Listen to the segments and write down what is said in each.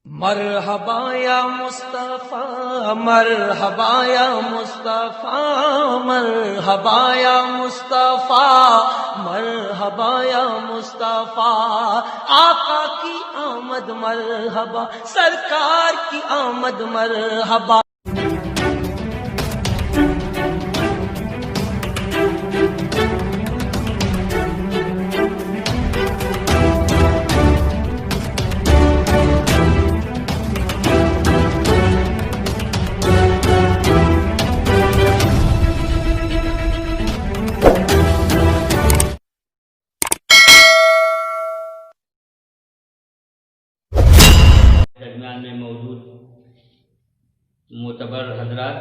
मरहबा या मुस्तफा, मरहबा या मुस्तफा, मरहबा या मुस्तफा, मरहबा या मुस्तफा। आका की आमद मरहबा, सरकार की आमद मरहबा। दरमियान में मौजूद मोतबर हजरात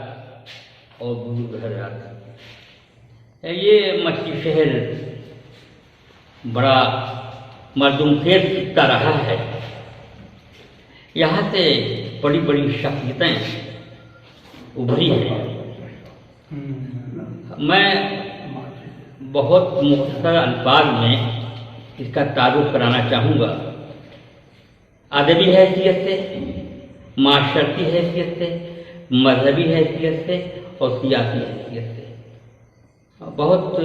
और बुजुर्ग हजरात, ये मक्की शहर बड़ा मर्दुमखेज खित्ता रहा है। यहाँ से बड़ी बड़ी शख्सियतें उभरी हैं। मैं बहुत मुख्तसर अल्फाज में इसका तारुफ कराना चाहूँगा। अदबी हैसियत से, माशरती हैसियत से, मजहबी हैसियत से और सियासी हैसियत से बहुत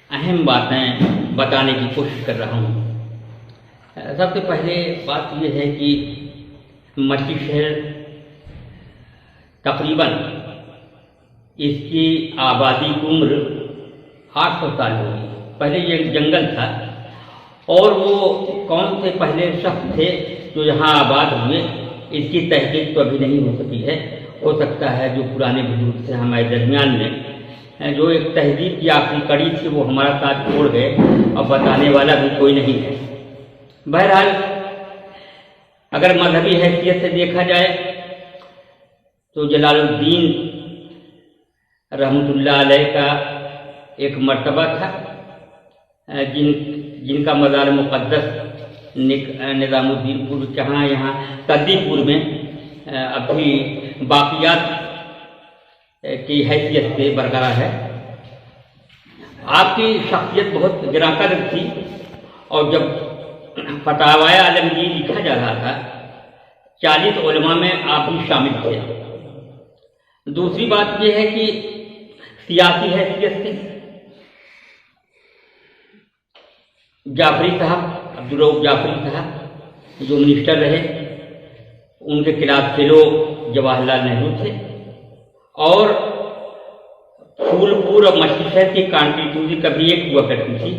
अहम बातें बताने की कोशिश कर रहा हूँ। सबसे पहले बात यह है कि मक्की शहर तकरीबन इसकी आबादी की उम्र 800 साल होगी। पहले ये एक जंगल था और वो कौन से पहले शख्स थे जो यहाँ आबाद हुए, इसकी तहकीक तो अभी नहीं हो सकी है। हो सकता है जो पुराने बुजुर्ग से हमारे दरमियान में जो एक तहजीब की आखिरी कड़ी थी वो हमारा साथ छोड़ गए, अब बताने वाला भी कोई नहीं है। बहरहाल अगर मजहबी हैसियत से देखा जाए तो जलालुद्दीन रहमतुल्लाह अलैह का एक मर्तबा था, जिनका मज़ार मुक़द्दस निज़ामुद्दीनपुर जहाँ यहाँ कद्दीपुर में अभी बाक़ियात की हैसियत से बरकरार है। आपकी शख्सियत बहुत गिराकदर थी और जब फतावाए आलमगीर लिखा जा रहा था 40 उलमा में आप भी शामिल थे। दूसरी बात यह है कि सियासी हैसियत से जाफरी साहब, अब्दुल रऊफ जाफरी साहब जो मिनिस्टर रहे, उनके खिलाफ फेलो जवाहरलाल नेहरू थे और फूलपुर और मक्की शहर की कॉन्स्टिट्यूंसी कभी एक हुआ करती थी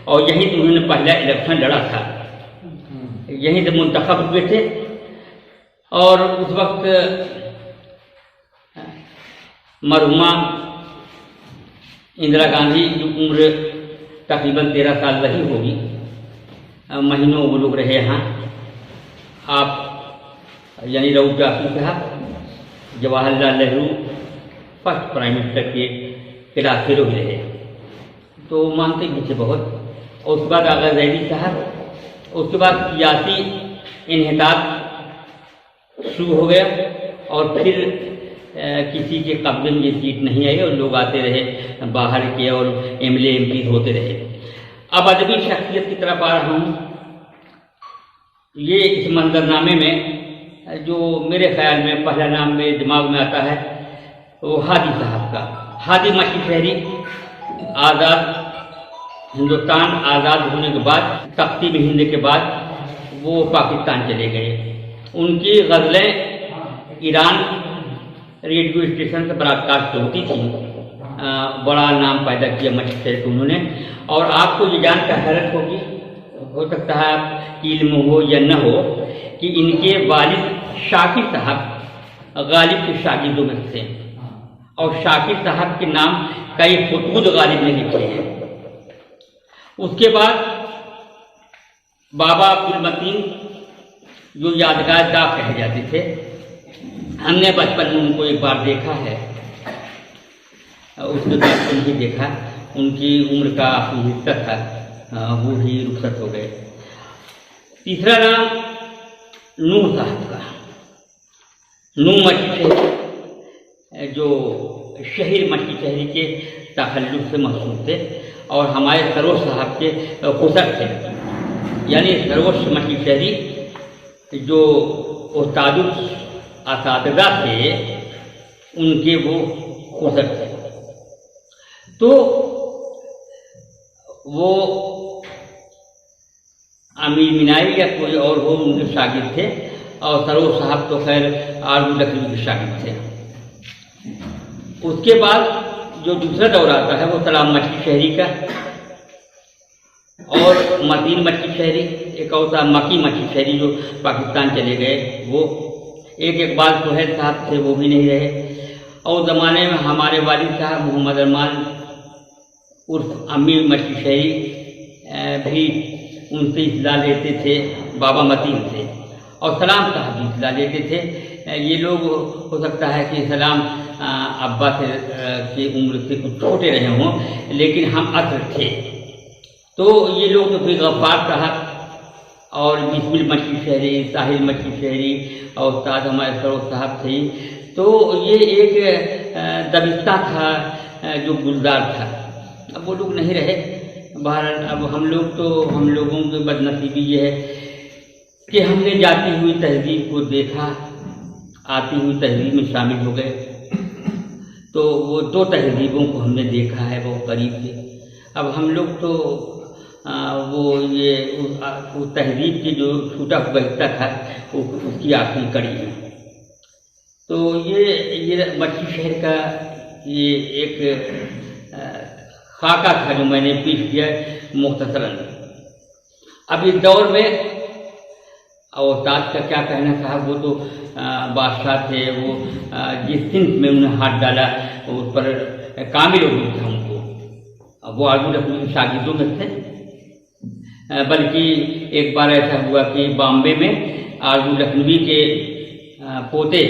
और यहीं से उन्होंने पहला इलेक्शन लड़ा था, यहीं से मुंतखब हुए थे। और उस वक्त मरहुमा इंदिरा गांधी की उम्र तकरीबन 13 साल रही होगी, महीनों वो लोग रहे यहाँ। आप यानी रऊफ जाफरी साहब Jawaharlal Nehru first prime minister के खिलाफ फिर भी रहे, तो मानते भी थे बहुत। और उसके बाद आगा जैदी साहब, उसके बाद सियासी इन्हिताब शुरू हो गया और फिर किसी के कब्जे में ये सीट नहीं आई और लोग आते रहे बाहर के और एमएलए एमपी होते रहे। अब अदबी शख्सियत की तरफ आ रहा हूँ। ये इस मंजरनामे में जो मेरे ख्याल में पहला नाम मेरे दिमाग में आता है वो हादी साहब का। हादी मक्की शहरी आज़ाद हिंदुस्तान आज़ाद होने के बाद, तख्तीम हिंद के बाद वो पाकिस्तान चले गए। उनकी गज़लें ईरान रेडियो स्टेशन से ब्रॉडकास्ट होती थी। बड़ा नाम पैदा किया मक्की शहर को उन्होंने। और आपको ये जानकर हैरत होगी, हो सकता है आपकी इल्म हो या न हो, कि इनके वालिद शाकिर साहब गालिब के शागिर्दों में थे और शाकिर साहब के नाम कई खुतूत गालिब ने लिखे हैं। उसके बाद बाबा अब्दुल मतीन जो यादगार दा कहे जाते थे, हमने बचपन में उनको एक बार देखा है, उसके बाद उनकी देखा, उनकी उम्र का आखिरी हिस्सा था, वो ही रुखसत हो गए। तीसरा नाम नूह साहब का। नूह मक्की शहरी जो शहर मक्की शहरी के तखल्लुस से महसूस थे और हमारे सरोज साहब के खुसर थे। यानी सर्वोच्च मकी शहरी जो उस्तादुल असातिज़ा थे उनके वो कुसर थे। तो वो अमीर मिनाई या कोई और हो उनके शागिर्द थे, और सरोवर साहब तो खैर आरजू लखनवी के शागिर्द थे। उसके बाद जो दूसरा दौर आता है वो सलाम मकी शहरी का, और मतीन मकी शहरी, एक और था मकी मकी शहरी जो पाकिस्तान चले गए, वो एक इकबाल सुहैल साहब थे, वो भी नहीं रहे। और ज़माने में हमारे वालिद साहब मोहम्मद अरमान उर्फ अमीर मकी शहरी भी उनसे इत्तला लेते थे, बाबा मतीन से, और सलाम साहब भी इत्तला लेते थे। ये लोग हो सकता है कि सलाम अब्बा से की उम्र से कुछ छोटे रहे हों, लेकिन हम असर थे। तो ये लोग तो फिर गफ्फार साहब और बिस्मिल मकी शहरी, साहिल मकी शहरी और उस्ताद हमारे सरोवर साहब थे। तो ये एक दबिस्ता था जो गुलजार था। अब वो लोग नहीं रहे। बहरहाल अब हम लोगों की बदनसीबी ये है कि हमने जाती हुई तहजीब को देखा, आती हुई तहजीब में शामिल हो गए। तो वो दो तहजीबों को हमने देखा है बहुत करीब से। अब हम लोग तो वो ये उस तहजीब की जो छूटा हुआ हिस्सा था वो उसकी आखिरी कड़ी है। तो ये मकी शहर का ये एक खाका था जो मैंने पेश किया मुख्तसरन। अब इस दौर में उस्ताद का क्या कहना था, वो तो बादशाह थे, वो जिस सिंध में उन्हें हाथ डाला उस पर कामिल हो गई था उनको। अब वो आरजू लखनवी के शागिर्दों में थे। बल्कि एक बार ऐसा हुआ कि बॉम्बे में आरजू लखनवी के पोते,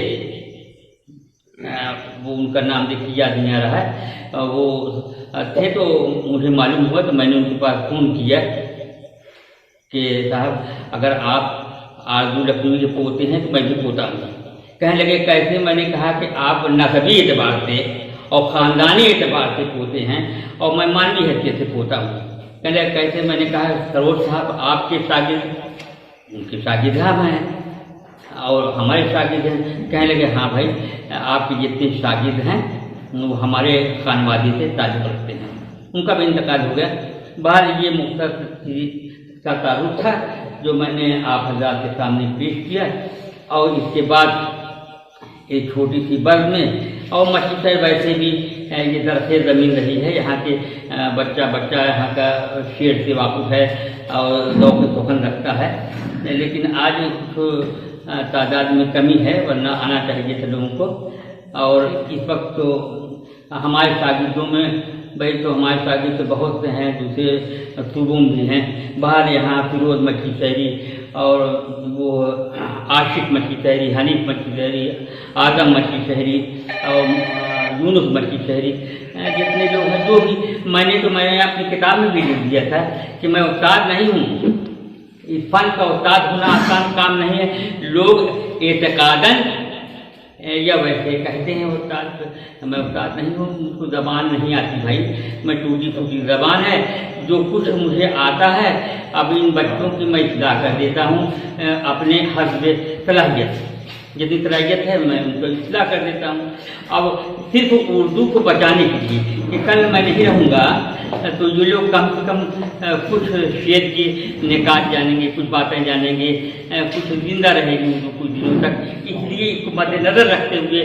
वो उनका नाम देखिए याद नहीं आ रहा है, वो थे, तो मुझे मालूम हुआ तो मैंने उनके पास फ़ोन किया कि साहब अगर आप आरजू लखनवी के पोते हैं तो मैं भी पोता हूँ। कहने लगे कैसे? मैंने कहा कि आप नसबी एतबार से और ख़ानदानी एतबार से पोते हैं और मैं मानवी हैसियत से पोता हूँ। कहने लगे कैसे? मैंने कहा सरोवर साहब आपके शागिर्द, उनके शागिर्द हम हैं और हमारे शागिर्द हैं। कहने लगे हाँ भाई, आपके जितने शागिर्द हैं वो हमारे खानवादी से ताल्लुक़ रखते हैं। उनका भी इंतकाल हो गया। बहरहाल ये मुख्तसर का तारुफ था जो मैंने आप हज़रात के सामने पेश किया। और इसके बाद एक छोटी सी बर्द में, और मकी शहर वैसे भी ये दरख्त ज़मीन रही है, यहाँ के बच्चा यहाँ का शेर से वाक़ुफ़ है और ज़ौक़ सुखन रखता है। लेकिन आज कुछ तादाद में कमी है, वरना आना चाहिए था लोगों को। और इस वक्त तो हमारे शागिर्दों में भाई तो हमारे शागिर्द तो बहुत से हैं, दूसरे सूबों में भी हैं। बाहर यहाँ फिरोज़ मकी शहरी और वो आशिक मकी शहरी, हनीफ मकी शहरी, आदम मकी शहरी और यूनुस मकी शहरी, जितने लोग हैं, जो भी मैंने अपनी किताब में भी लिख दिया था कि मैं उस्ताद नहीं हूँ। इस फन का उस्ताद होना आसान काम नहीं है। लोग एतकादन या वैसे कहते हैं उस्ताद, मैं उस्ताद नहीं हूँ, मुझको ज़बान नहीं आती भाई, मैं टूटी फूटी ज़बान है, जो कुछ मुझे आता है अब इन बच्चों की मैं इत्तला कर देता हूँ अपने हस्ब सलाहियत, जितनी सलाहियत है मैं उनको इत्तला कर देता हूँ। अब सिर्फ उर्दू को बचाने के लिए कि कल मैं नहीं रहूँगा तो ये लोग कम से कम कुछ शेर की निकात जानेंगे, कुछ बातें जानेंगे, कुछ जिंदा रहेगी उनको कुछ दिनों तक। इसलिए इसको मद्देनज़र रखते हुए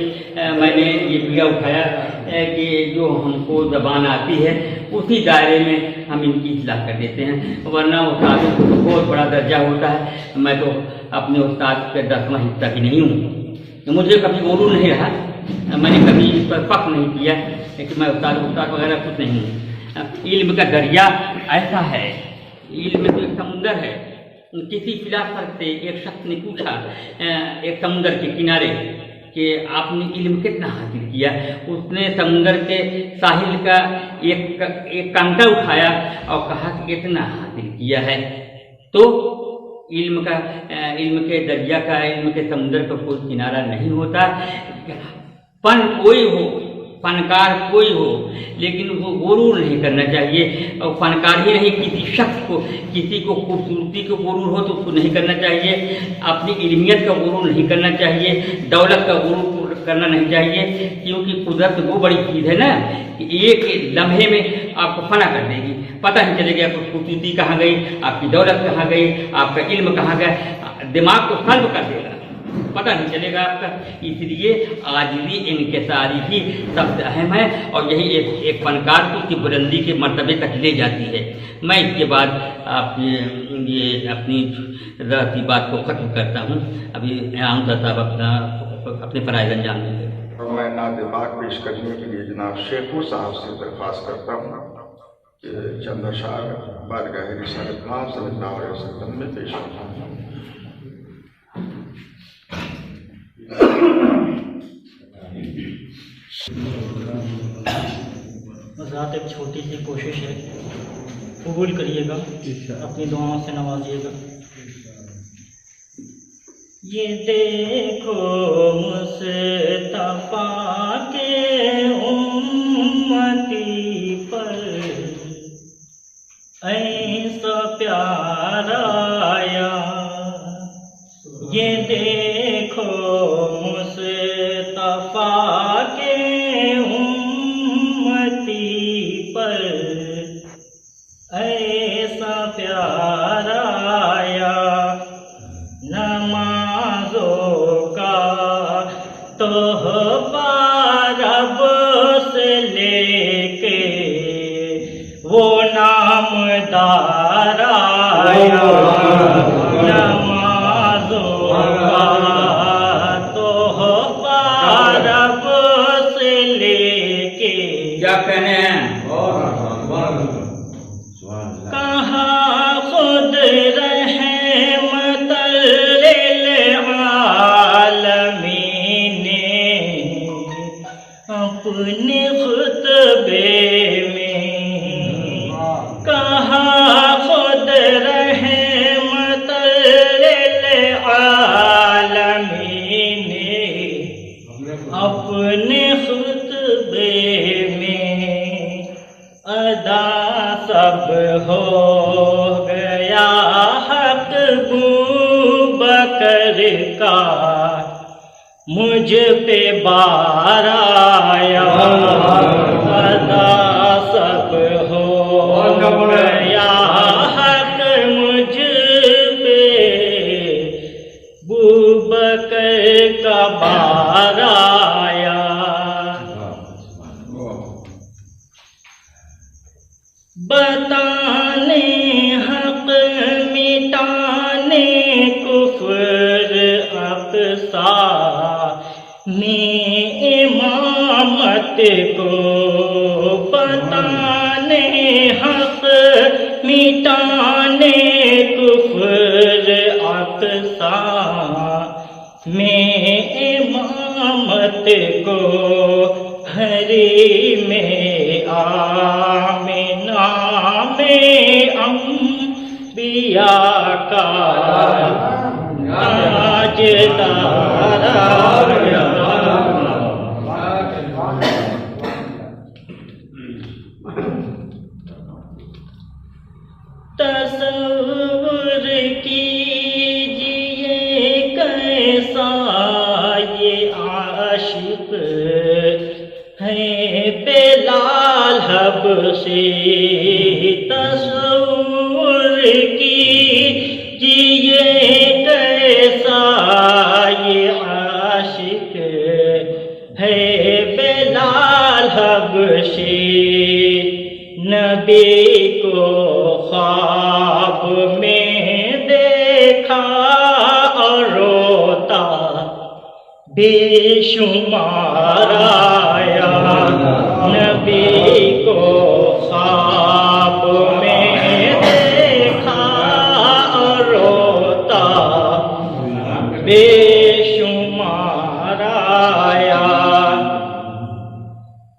मैंने ये बीड़ा उठाया कि जो हमको ज़बान आती है उसी दायरे में हम इनकी इत्तला कर देते हैं, वरना उस्ताद को बहुत बड़ा दर्जा होता है। मैं तो अपने उस्ताद का 10वां हिस्सा भी नहीं हूँ। मुझे कभी ओरू नहीं रहा, मैंने कभी इस पर फख्र नहीं किया कि मैं उस्ताद वगैरह कुछ नहीं हूँ। इल्म का दरिया ऐसा है, इल्म तो एक समुंदर है। किसी फिलासफर से एक शख्स ने पूछा एक समुंदर के किनारे कि आपने इल्म कितना हासिल किया? उसने समुंदर के साहिल का एक कांटा उठाया और कहा कि इतना हासिल किया है। तो इल्म के दरिया का, इल्म के समुंदर का कोई किनारा नहीं होता। फन कोई हो, फनकार कोई हो, लेकिन वो गुरूर नहीं करना चाहिए। और फनकार ही नहीं, किसी शख्स को, किसी को खूबसूरती को गुरूर हो तो उसको नहीं करना चाहिए, अपनी इल्मियत का गुरूर नहीं करना चाहिए, दौलत का गुरूर करना नहीं चाहिए, क्योंकि कुदरत वो बड़ी चीज़ है ना कि एक लम्हे में आपको फना कर देगी, पता नहीं चलेगा आपकी खूबसूरती कहाँ गई, आपकी दौलत कहाँ गई, आपका इल्म कहाँ गया, दिमाग को सल्ब कर देगा, पता नहीं चलेगा आपका। इसलिए आजिज़ी इनकिसारी ही सबसे अहम है, और यही एक फनकार को उसकी बुलंदी के मर्तबे तक ले जाती है। मैं इसके बाद आपकी ये अपनी ज़रा सी बात को ख़त्म करता हूँ। अभी आमदा साहब अपने फ़राइज़ अंजाम देंगे। और मैं नादिबाग पेश करने के लिए जनाब शेखू साहब से दरख्वास्त करता हूँ कि चंद अशार बारगाह रिसालत खां सल्लल्लाहु अलैहि वसल्लम में पेश करता हूँ। ज़ात एक छोटी सी कोशिश है, कबूल करिएगा, अपनी दुआओं से नवाजिएगा। ये देखो मुस्तफा के उम्मती पर ऐसा प्यार आया, ये देखो मुस्तफा के उम्मती पर ऐसा प्यार आया, नमाज़ों का तोहफा रब से लेके वो नामदार आया, नमाज़ों का तोहफा रब से लेके क्या कहने हैं? कहाँ खुद अपने खुतबे में, कहाँ खुद रहमतुल आलमीन अपने खुतबे में अदा सब हो गया हक बकर का, मुझ पे बार आया, अदा सब हो गया हक मुझ पे बकर का बार आया। बताने हक मिटाने कुफ्र अक़सा में इमामत को, बताने हक मिटाने कुफ्र अक़सा में इमामत को, हरी में आमिना में अंबिया का तसव्वुर कीजिए कैसा ये आशिक है बेलाल हबशी, तसव्वुर कीजिए कैसा ये आशिक है बेलाल हबशी, नबी को ख्वाब में देखा और रोता बेशुमार आया, नबी को ख्वाब में देखा और रोता बेशुमार आया।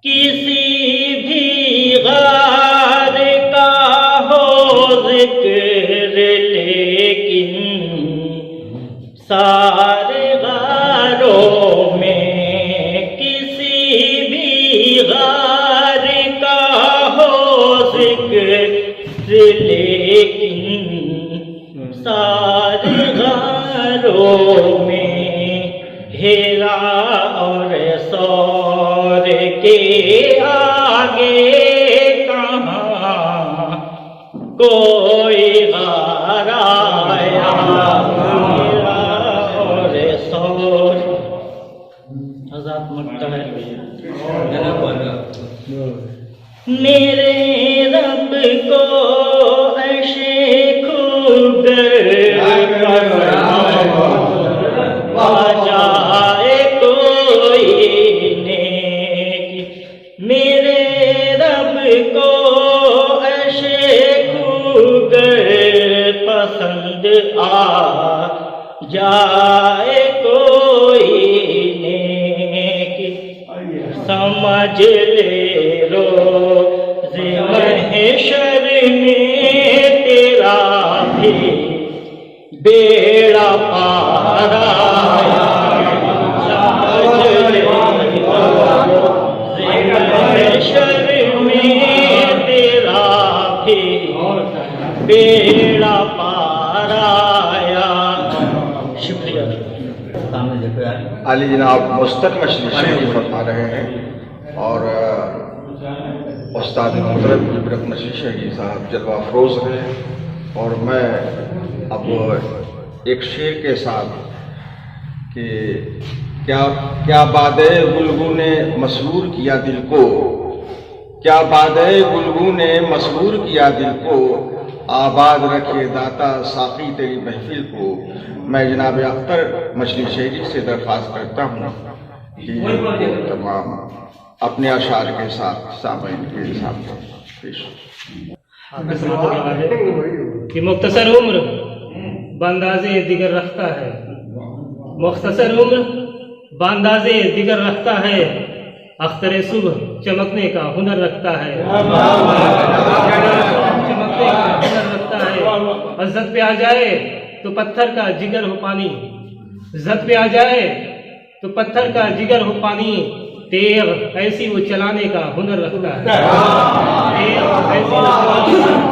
किसी भी गार का हो जिक्र लेकिन सारे गारों में, किसी भी नजरों में हेरा और सौर के आगे कहाँ कोई गराया हेरा और सौर आजाद मकता है मेरे रब को ऐशे खूगर आ जाए कोई नेक मेरे रब को ऐशे खूगर पसंद आ जाए कोई नेक समझ ले रोज़ महशर में तेरा भी बेड़ा पार आया समझ ले रोज़ महशर में तेरा भी बेड़ा पार आया। शुक्रिया। सामने देखो यार। आली जनाब मुस्तक मछली शेरी फरमा रहे हैं और उस्ताद मोहतरम इब्रत मछली शेरी साहब जलवा अफरोज हैं और मैं अब एक शेर के साथ कि क्या बादे गुलगू ने मसरूर किया दिल को, क्या बादे गुलगू ने मसरूर किया दिल को, आबाद रखे दाता साकी तेरी महफिल को। मैं जनाब अख्तर मछली शेरी से दरख्वास्त करता हूँ कि तमाम अपने अशार के साथ सामईन के सामने पेश कि मुख्तसर उम्र बांदाज़े दिगर रखता है, मुख्तसर उम्र बांदाज़े दिगर रखता है, अख्तर सुबह चमकने का हुनर रखता है, चमकने का हुनर रखता है। और ज़द पे आ जाए तो पत्थर का जिगर हो पानी, ज़द पे आ जाए तो पत्थर का जिगर हो पानी, तेग ऐसी वो चलाने का हुनर रखता है, तेग ऐसी वो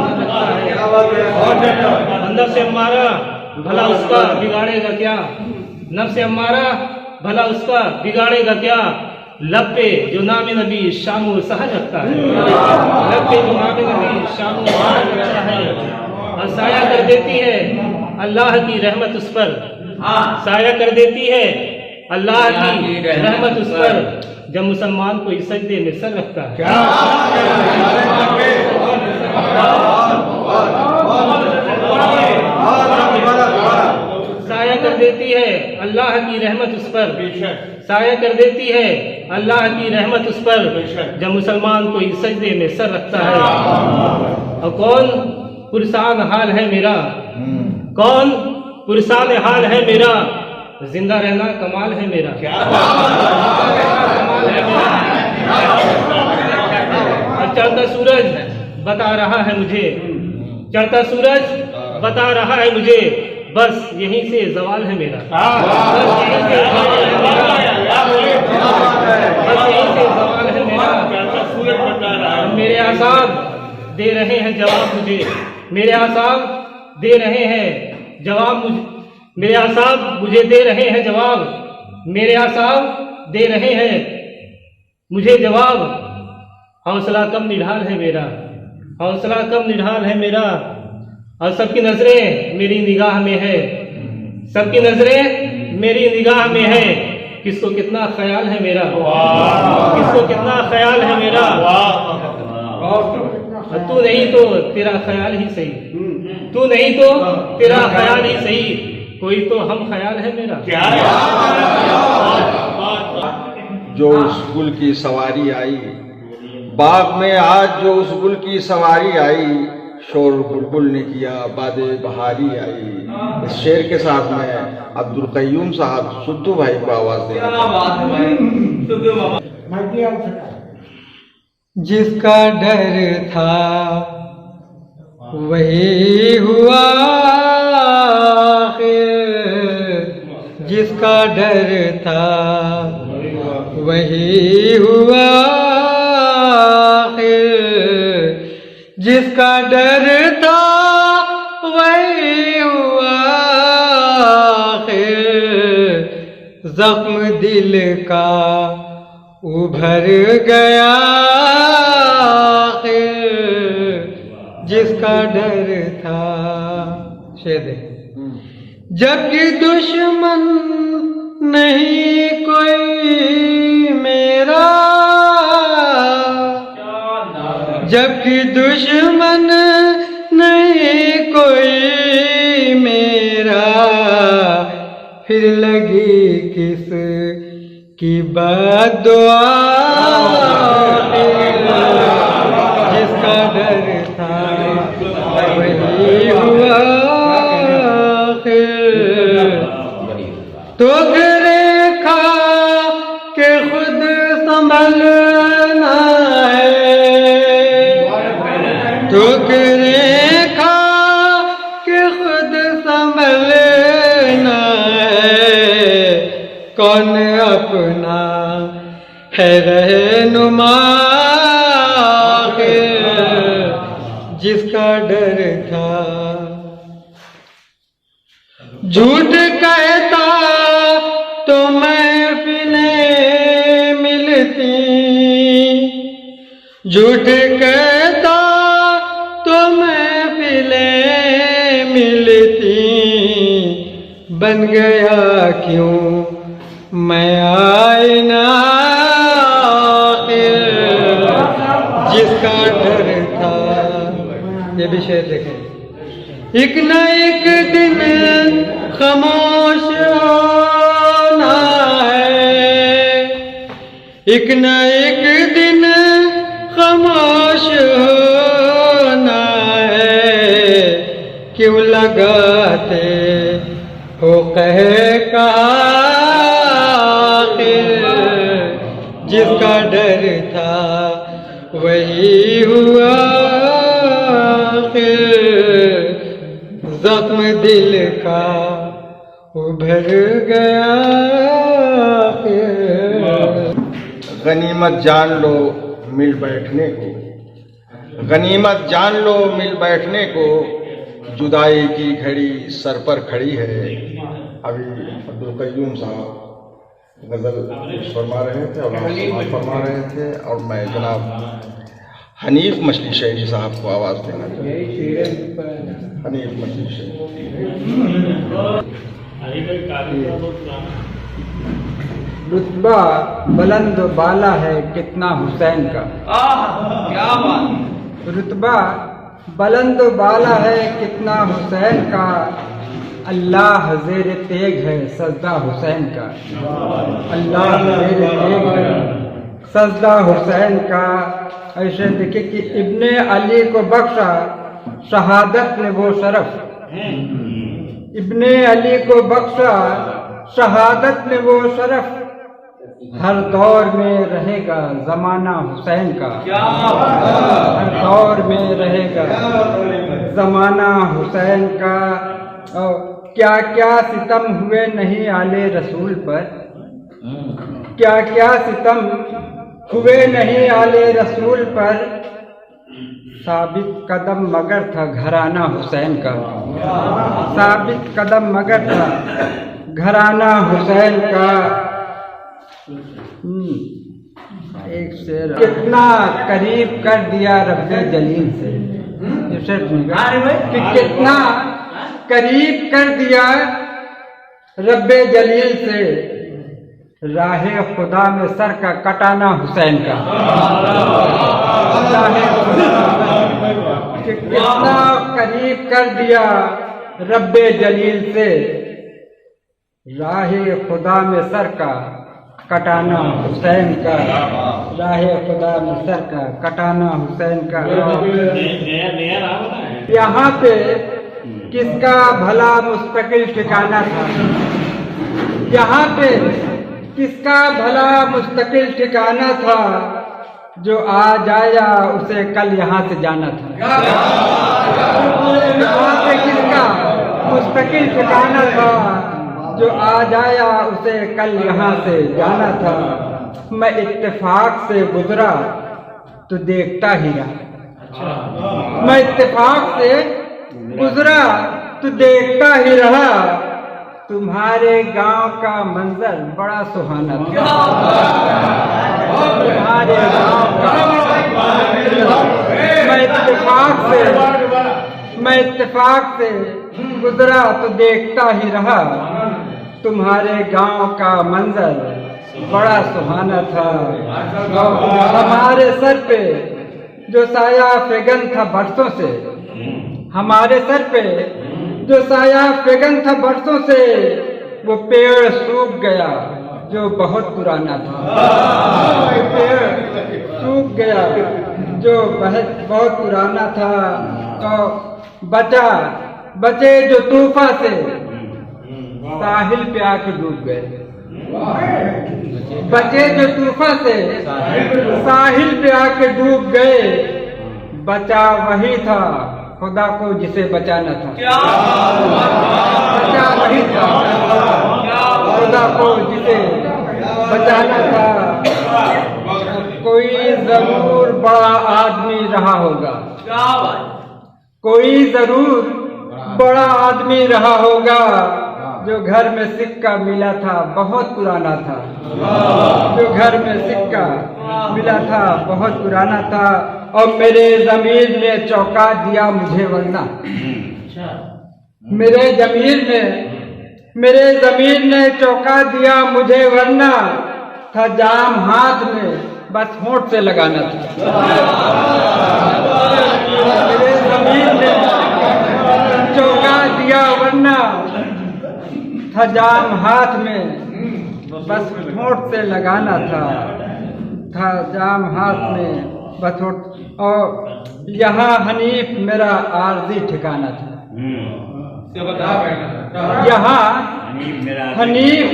चलाने का हुनर रखता है। अंदर से अम्मारा भला उसका बिगाड़ेगा क्या, नफ्स से अम्मारा भला उसका बिगाड़ेगा क्या, लब पे जो नाम नबी शामो सहज रखता है, लब पे जो नाम नबी शामो सहज रखता है। और साया कर देती है अल्लाह की रहमत उस पर, साया कर देती है अल्लाह की रहमत उस पर, जब मुसलमान को इस सजदे में सर रखता है। साया कर देती है अल्लाह की रहमत उस पर, साया कर देती है अल्लाह की रहमत उस पर, जब मुसलमान को इस सजदे में सर रखता है। और कौन पुरसान हाल है मेरा, कौन पुरसान हाल है मेरा, जिंदा रहना कमाल है मेरा, कमाल है मेरा। और चढ़ता सूरज बता रहा है मुझे, चढ़ता सूरज बता रहा है मुझे, बस यहीं से जवाल है मेरा, बस यहीं से जवाल है मेरा, बस यहीं से जवाल है मेरा। मेरे आसाब दे रहे हैं जवाब मुझे, मेरे आसाब दे रहे हैं जवाब मुझे, मेरे आसाब मुझे दे रहे हैं जवाब, मेरे आसाब दे रहे हैं मुझे जवाब। हौसला कम निढाल है मेरा, हौसला कम निढाल है मेरा। और सबकी नजरें मेरी निगाह में है, सबकी नजरें मेरी निगाह में है, किसको कितना ख्याल है मेरा, किसको कितना ख्याल है मेरा। तू नहीं तो तेरा ख्याल ही सही, तू नहीं तो तेरा ख्याल ही सही, कोई तो हम ख्याल है मेरा। जो उस गुल की सवारी आई बाग में, आज जो उस गुल की सवारी आई, शोर बुलबुल ने किया बादे बहारी आई। इस शेर के साथ मैं अब्दुल कय्यूम साहब सुद्दू भाई को आवाज देना जिसका डर था वही हुआ, जिसका डर था वही हुआ, जिसका डर था वही हुआ, जख्म दिल का उभर गया आखिर जिसका डर था। शेर है। जबकि दुश्मन नहीं कोई मेरा, जबकि दुश्मन नहीं कोई मेरा, फिर लगी किस की बद्दुआ जिसका डर था वही हुआ तो रेखा के खुद संभलना है, तो रेखा के खुद संभलना है। कौन अपना है रहनुमा जिसका डर था। झूठ कहता तो महफिलें मिलती, झूठ कहता तो महफिलें मिलती। बन गया क्यों मैं आईना जिसका डर था। ये भी शेर देखें। एक न एक दिन खामोश होना है, एक न एक दिन खामोश होना है। क्यों लगाते हो कह जिसका डर था वही हुआ जख्म दिल का उभर गया। गनीमत जान लो मिल बैठने को, गनीमत जान लो मिल बैठने को। जुदाई की घड़ी सर पर खड़ी है। अभी अब्दुल कय्यूम साहब गज़ल फरमा रहे थे और फरमा रहे थे और मैं जनाब हनीफ मछली शहरी साहब को आवाज़ देना चाहता हूँ। हनीफ मछली शहरी। रुतबा बुलंद बाला है कितना हुसैन का। क्या बात। रुतबा बुलंद बाला है कितना हुसैन का। अल्लाह ज़ेर तेग है सजदा हुसैन का। अल्लाह ज़ेर तेग है सजदा हुसैन का। ऐसे देखिए कि इब्ने अली को बख्शा शहादत ने वो शरफ, इब्ने अली को बख्शा शहादत ने वो शरफ। हर दौर में रहेगा जमाना हुसैन का। हर दौर में रहेगा जमाना हुसैन का। और क्या क्या सितम हुए नहीं आले रसूल पर, क्या क्या सितम हुए नहीं आले रसूल पर। साबित कदम मगर था घराना हुसैन का। साबित कदम मगर था घराना हुसैन का। एक शेर कितना करीब कर दिया रब्बे जलील से। ये शेर कि कितना करीब कर दिया रब्बे जलील से। राहे खुदा में सर का कटाना हुसैन का। कि कितना करीब कर दिया रब्बे जलील से। राहे खुदा में सर का कटाना हुसैन का। राहे खुदा में सर का कटाना हुसैन का। यहाँ पे किसका भला मुस्तकिल ठिकाना था। यहाँ पे किसका भला मुस्तकिल ठिकाना था। जो आज आया उसे कल यहाँ से जाना था। यहाँ पे किसका मुस्तकिल ठिकाना था। जो आज आया उसे कल यहाँ से जाना था। मैं इत्तेफाक से गुजरा तो देखता ही रहा। मैं इत्तेफाक से गुजरा तो देखता ही रहा। तुम्हारे गांव का मंजर बड़ा सुहाना था। तुम्हारे गांव का मैं इत्तेफाक से गुजरा तो देखता ही रहा। तुम्हारे गांव का मंजर बड़ा सुहाना था। हमारे सर पे जो साया फेगन था बरसों से, हमारे सर पे जो साया फेगन था बरसों से, वो पेड़ सूख गया जो बहुत पुराना था। पेड़ सूख गया जो बहुत पुराना था। तो बचे जो तूफान से साहिल पे आके डूब गए। बचे जो तूफान से साहिल पे आके डूब गए। बचा वही था खुदा को जिसे बचाना था। बचा वही था खुदा को जिसे बचाना था। कोई जरूर बड़ा आदमी रहा होगा, कोई जरूर बड़ा आदमी रहा होगा, जो घर में सिक्का मिला था बहुत पुराना था। जो घर में सिक्का मिला था बहुत पुराना था। और मेरे ज़मीर ने चौंका दिया मुझे वरना, मेरे ज़मीर ने चौंका दिया मुझे वरना, था जाम हाथ में बस होंठ से लगाना था। मेरे ज़मीर ने चौंका दिया वरना, था जाम हाथ में बस होंठ से लगाना था जाम हाथ में बस होंठ। और यहाँ हनीफ मेरा आरजी ठिकाना था। यहाँ हनीफ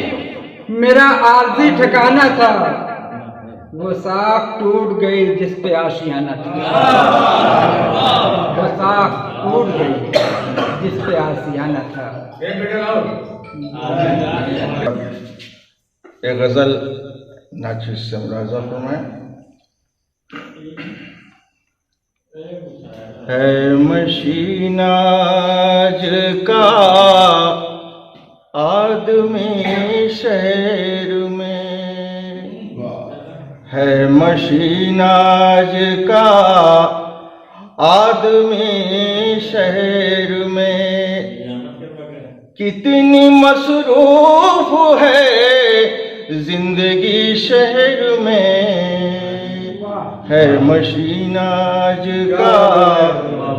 मेरा आरजी ठिकाना था। वो साख टूट गई जिस पे आशियाना था। वो साख टूट गई जिस पे आशियाना था। एक गजल नाचिस से मुलाजा फरमाएं। है मशीनाज का आदमी शहर में, है मशीनाज का आदमी शहर में, कितनी मसरूफ है जिंदगी शहर में, है मशीनाज का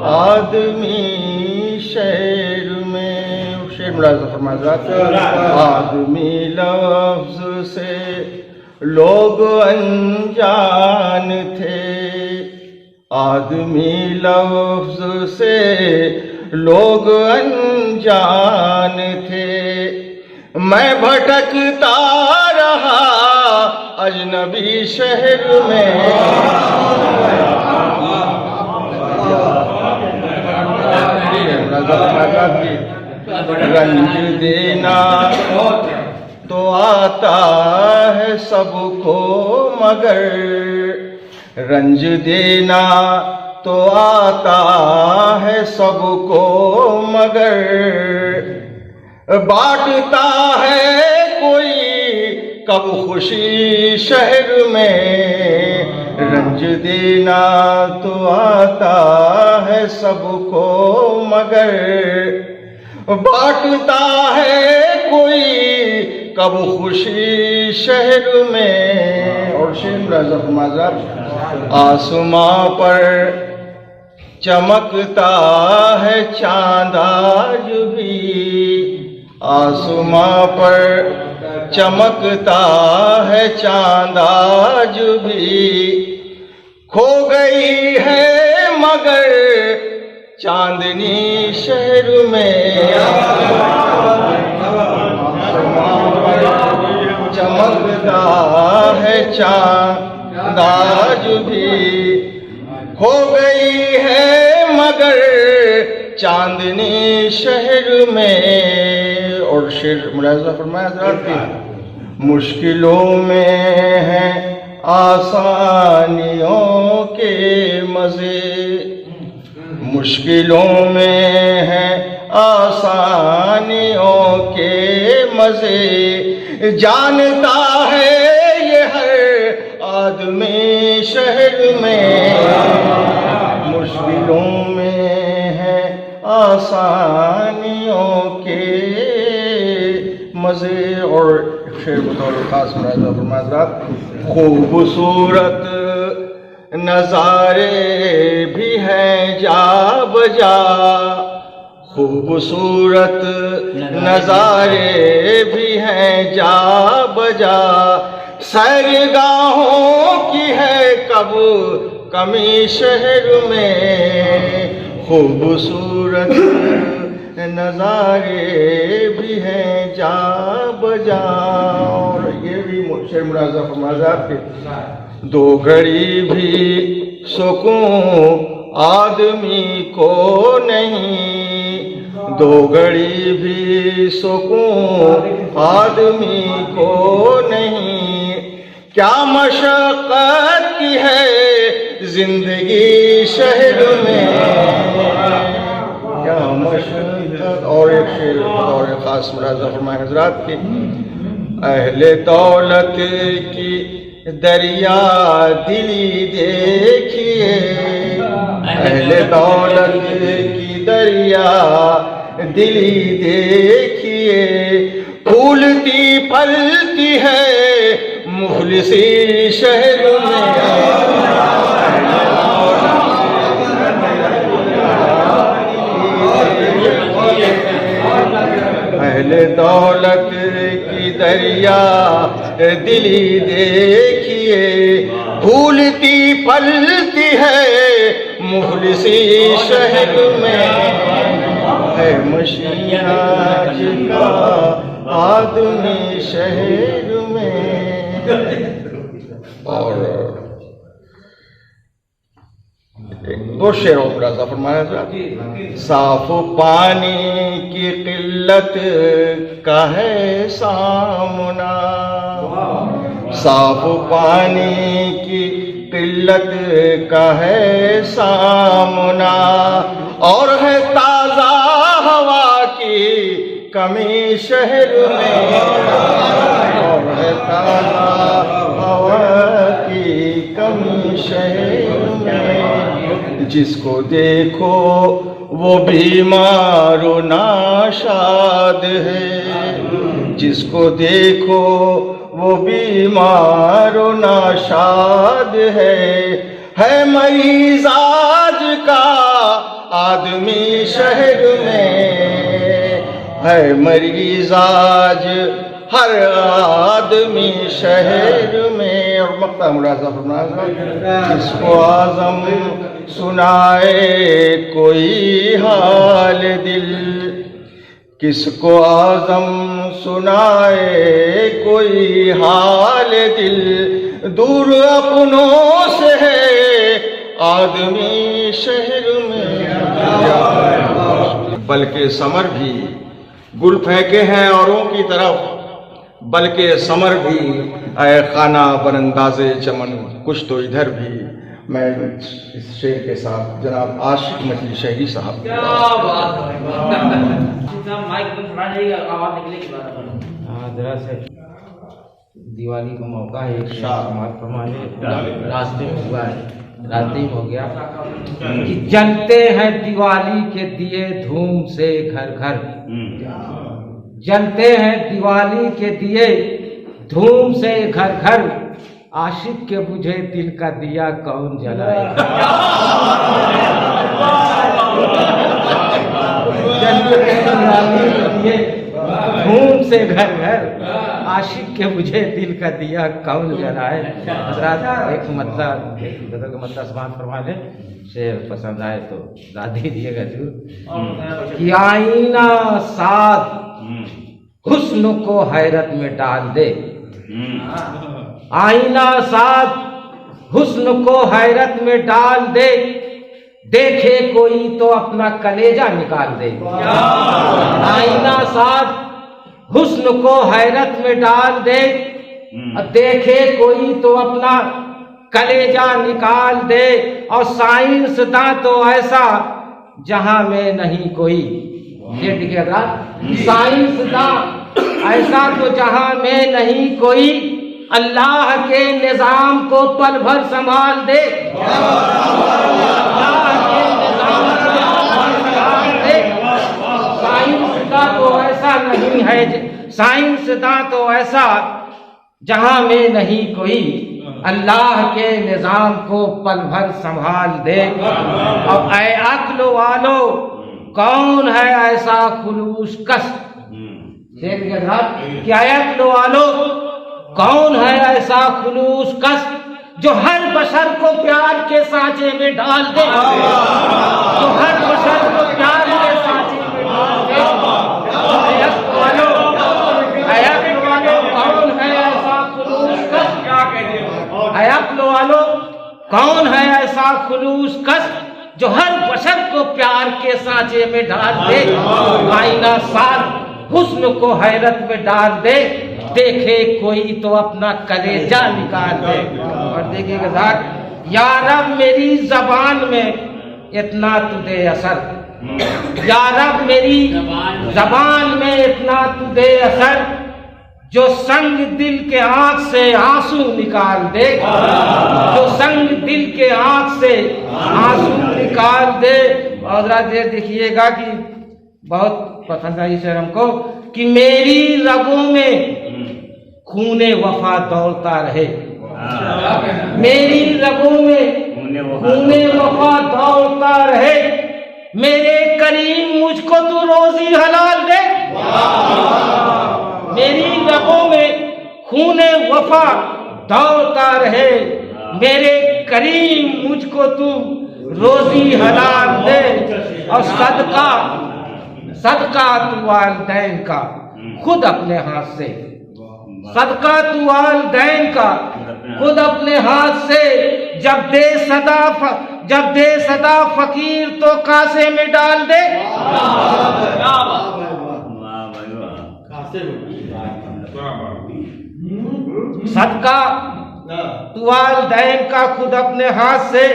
आदमी शहर में। शेर मुलाज़ा फरमाया, आदमी लफ्ज़ से लोग अनजान थे, आदमी लफ्ज़ से लोग अनजान थे। मैं भटकता रहा अजनबी शहर में, रंज देना तो आता है सबको मगर, रंज देना तो आता है सबको मगर, बांटता है कोई कब खुशी शहर में, रंज देना तो आता है सबको मगर, बांटता है कोई कब खुशी शहर में। और शेर आसमां पर चमकता है चांद आज भी, आसमां पर चमकता है चांद आज भी, खो गई है मगर चांदनी शहर में, आसमां पर चमकता है चांद आज भी, खो गई है मगर चांदनी शहर में। और शेर मुलाज़ा फरमाया, मुश्किलों में है आसानियों के मज़े, मुश्किलों में है आसानियों के मज़े जानता है ये हर आदमी शहर में, मुश्किलों में है आसानियों के मज़े। और शेर बतौर खास फरमात, खूबसूरत नज़ारे भी हैं जा बजा, खूबसूरत नज़ारे भी हैं जा बजा, सैरगाहों की है कब कमी शहर में, खूबसूरत नज़ारे भी हैं जा बजा। और ये भी शेर मुराज़ा फरमाज़ात के, दो घड़ी भी सुकून आदमी को नहीं, दो घड़ी भी सुकून आदमी को नहीं, क्या मशक्क़त की है जिंदगी शहर में, क्या मशक्क़त। और एक शेर और ख़ास मुराज़ा फरमाए हज़रात की, अहले दौलत की दरिया दिली देखिए, अहले दौलत की दरिया दिली देखिए, फूलती फलती है मुखलिसी शहर में, अहले दौलत की दरिया दिली देखिए, फूलती फलती है मुखलिसी शहर में, है मशीहा जिनका आदमी शहर में। और दो शेरों पर राज़ा फरमाया जाता, साफ पानी की किल्लत का है सामना, साफ पानी की किल्लत का है सामना, और है ताज़ा हवा की कमी शहर में, और है ताज़ा हवा की कमी शहर में, जिसको देखो वो बीमार व नाशाद है, जिसको देखो वो बीमार व नाशाद है मरीज आज का आदमी शहर में, है मरीज आज हर आदमी शहर में। और मक्ता मुराज़ा फरमाया, जिसको आज़म सुनाए कोई हाल दिल, किसको आज़म सुनाए कोई हाल दिल, दूर अपनों से है आदमी शहर में। बल्कि समर भी गुल फेंके हैं औरों की तरफ, बल्कि समर भी ऐ खाना बरंदाज़े चमन, कुछ तो इधर भी। मैं इस शेर के साथ जनाब आशिक मजली शहरी साहब, क्या बात है, माइक पे थोड़ा नहीं आवाज निकलेगी बात। हाँ जरा से दिवाली का मौका है, एक रास्ते में हुआ है, रात्रि हो गया कि जलते हैं दिवाली के दिए धूम से घर घर, जलते हैं दिवाली के दिए धूम से घर घर, आशिक के बुझे दिल का दिया कौन जलाए। जलते हैं दिवाली के दिए धूम से घर घर, आशिक के बुझे दिल का दिया कौन जलाए। हजरात एक मतलब समाज फरमा ले, शेर पसंद आए तो दाद दीजिएगा जरूर। कि आईना साथ हुस्न को हैरत में डाल दे, आईना साथ हुस्न को हैरत में डाल दे, देखे कोई तो अपना कलेजा निकाल दे। आईना साथ हुस्न को हैरत में डाल दे, देखे कोई तो अपना कलेजा निकाल दे। और साइंसदां तो ऐसा जहां में नहीं कोई, ये साइंसदां ऐसा तो जहां में नहीं कोई, अल्लाह के निजाम को पल भर संभाल दे। अल्लाह के निजाम को पल भर संभाल दे। साइंसदां तो ऐसा नहीं है, साइंसदां तो ऐसा जहां में नहीं कोई, अल्लाह के निजाम को पल भर संभाल दे। अब ऐ अक्ल वालो कौन है ऐसा खुलूस कस, देखिए क्या अक्ल वालो कौन है ऐसा खुलूस कस जो हर बशर को प्यार के सांचे में डाल दे, जो हर बशर को प्यार के सांचे में डाल दे। अक्ल वालो कौन है ऐसा खुलूस कस, अक्ल वालो कौन है ऐसा खुलूस कस जो हर बशर को प्यार के सांचे में डाल दे। आईना साथ हुस्न को हैरत में डाल दे, देखे कोई तो अपना कलेजा निकाल दे। और देखिएगा साहब, या रब मेरी जबान में इतना तुझे असर, या रब मेरी जबान में इतना तुझे असर जो संग दिल के आंख से आंसू निकाल दे, जो संग दिल के आंख से आंसू निकाल दे। और जरा देर देखिएगा कि बहुत पसंद आई शेर हमको कि मेरी रगों में खूने वफा दौड़ता रहे, मेरी रगों में खूने वफा दौड़ता रहे। मेरे करीम मुझको तू रोजी हलाल दे, मेरी रगों में खूने वफा दौड़ता रहे। मेरे करीम मुझको तू रोजी हलाल दे। और सदका तू वालिदैन का खुद अपने हाथ से, सदका तू वालिदैन का खुद अपने हाथ से। जब दे सदा फकीर तो कासे में डाल दे। सदका तू वालिदैन का खुद अपने हाथ से,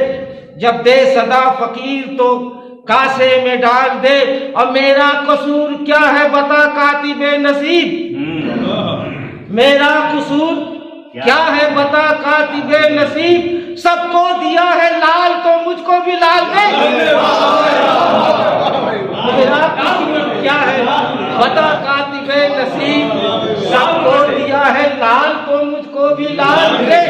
जब दे सदा फकीर तो कासे में डाल दे। और मेरा कसूर क्या है बता कातिबे नसीब, मेरा कसूर क्या है बता कातिबे नसीब। सबको दिया है लाल तो मुझको भी लाल दे। मेरा कसूर क्या है बता कातिबे नसीब, सबको दिया है लाल तो मुझको भी लाल दे।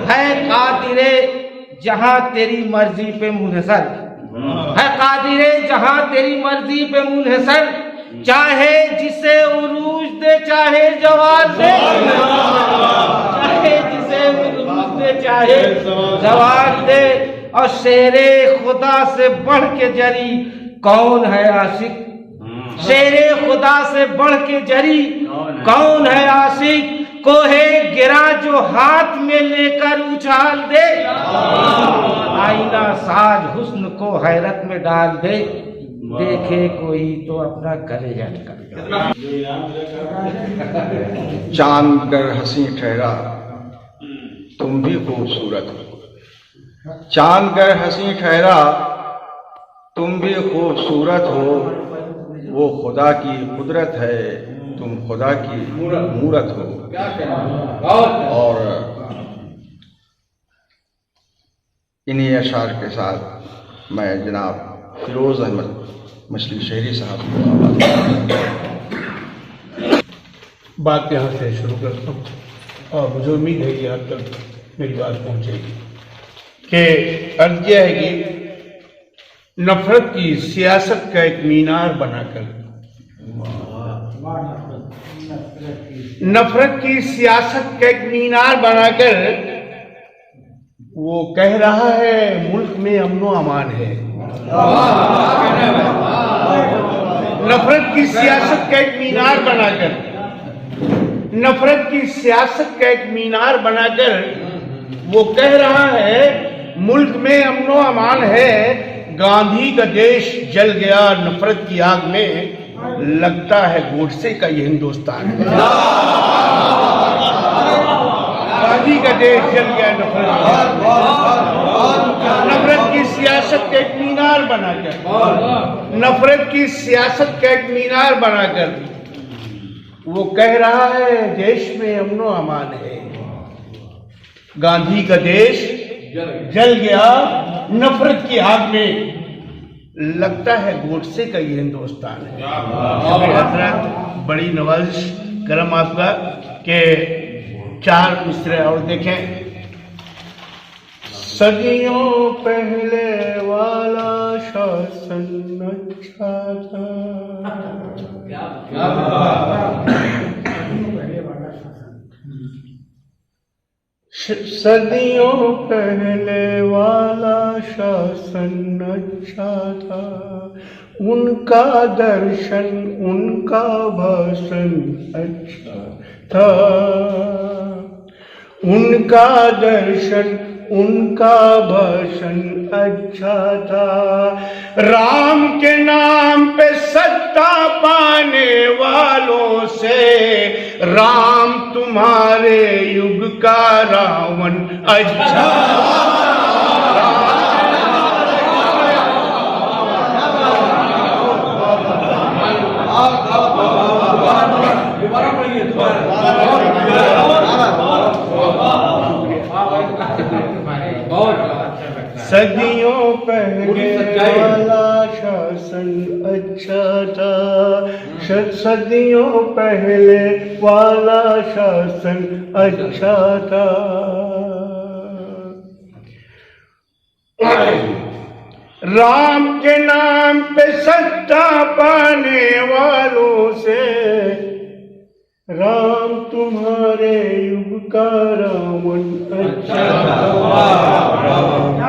है कादिरे जहां तेरी मर्जी पे मुनहसर, है कादिरे जहां तेरी मर्जी पे मुनहसर। चाहे जिसे उरूज दे चाहे जवाब दे, चाहे जिसे उरूज दे चाहे जवाब दे। और शेरे खुदा से बढ़ के जरी कौन है आशिक, शेरे खुदा से बढ़ के जरी कौन है आशिक। कोहे गिरा जो हाथ में लेकर उछाल दे, आईना साज हुस्न को हैरत में डाल दे। देखे कोई तो अपना कलेजा निकाल। चांद गर हंसी ठहरा तुम भी खूबसूरत हो, चांद गर हंसी ठहरा तुम भी खूबसूरत हो। वो खुदा की कुदरत है तुम खुदा की मूरत हो। और इन्हीं अशार के साथ मैं जनाब फिरोज अहमद मछली शहरी साहब को बात यहाँ से शुरू करता हूँ, और मुझे उम्मीद है कि आप तक मेरी बात पहुँचेगी। कि अर्ज यह है कि नफरत की सियासत का एक मीनार बनाकर, नफरत की सियासत का एक मीनार बनाकर वो कह रहा है मुल्क में अमनो अमान है। नफरत की सियासत का एक मीनार बनाकर, नफरत की सियासत का एक मीनार बनाकर वो कह रहा है मुल्क में अमनो अमान है। गांधी का देश जल गया नफरत की आग में, लगता है गोडसे का ये हिंदुस्तान है। गांधी का देश जल गया नफरत की सियासत का एक मीनार बनाकर, नफरत की सियासत का एक मीनार बनाकर वो कह रहा है देश में अमनो अमान है। गांधी का देश जल गया नफरत की आग में। लगता है गोडसे का ये हिंदुस्तान है। हजरत बड़ी नवाजिश करम आपका के 4 मिसरे और देखें। सदियों पहले वाला शासन अच्छा था, सदियों पहले वाला शासन अच्छा था, उनका दर्शन उनका भाषण अच्छा था, उनका दर्शन उनका भाषण अच्छा था। राम के नाम पे सत्ता पाने वालों से राम तुम्हारे युग का रावण अच्छा। सदियों पहले वाला शासन अच्छा था, सदियों पहले वाला शासन अच्छा था। राम के नाम पे सत्ता पाने वालों से राम तुम्हारे युग का रावण अच्छा था,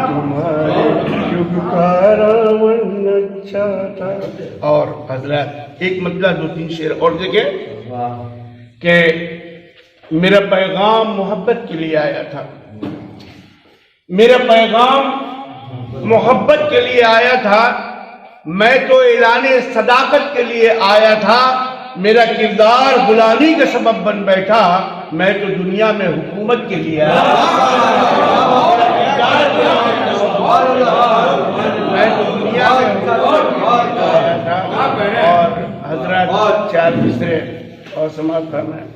तुम्हारे युग का रावण अच्छा था। और हजरत एक मतलब 2-3 शेर और देखे कि मेरा पैगाम मोहब्बत के लिए आया था, मेरा पैगाम मोहब्बत के लिए आया था, मैं तो ऐलाने सदाकत के लिए आया था, मेरा किरदार गुलामी का सबब बन बैठा, मैं तो दुनिया में हुकूमत के लिए आया, मैं तो दुनिया में हुकूमत के लिए आया था। और हजरत 4 मिसरे और समाप्त करना है।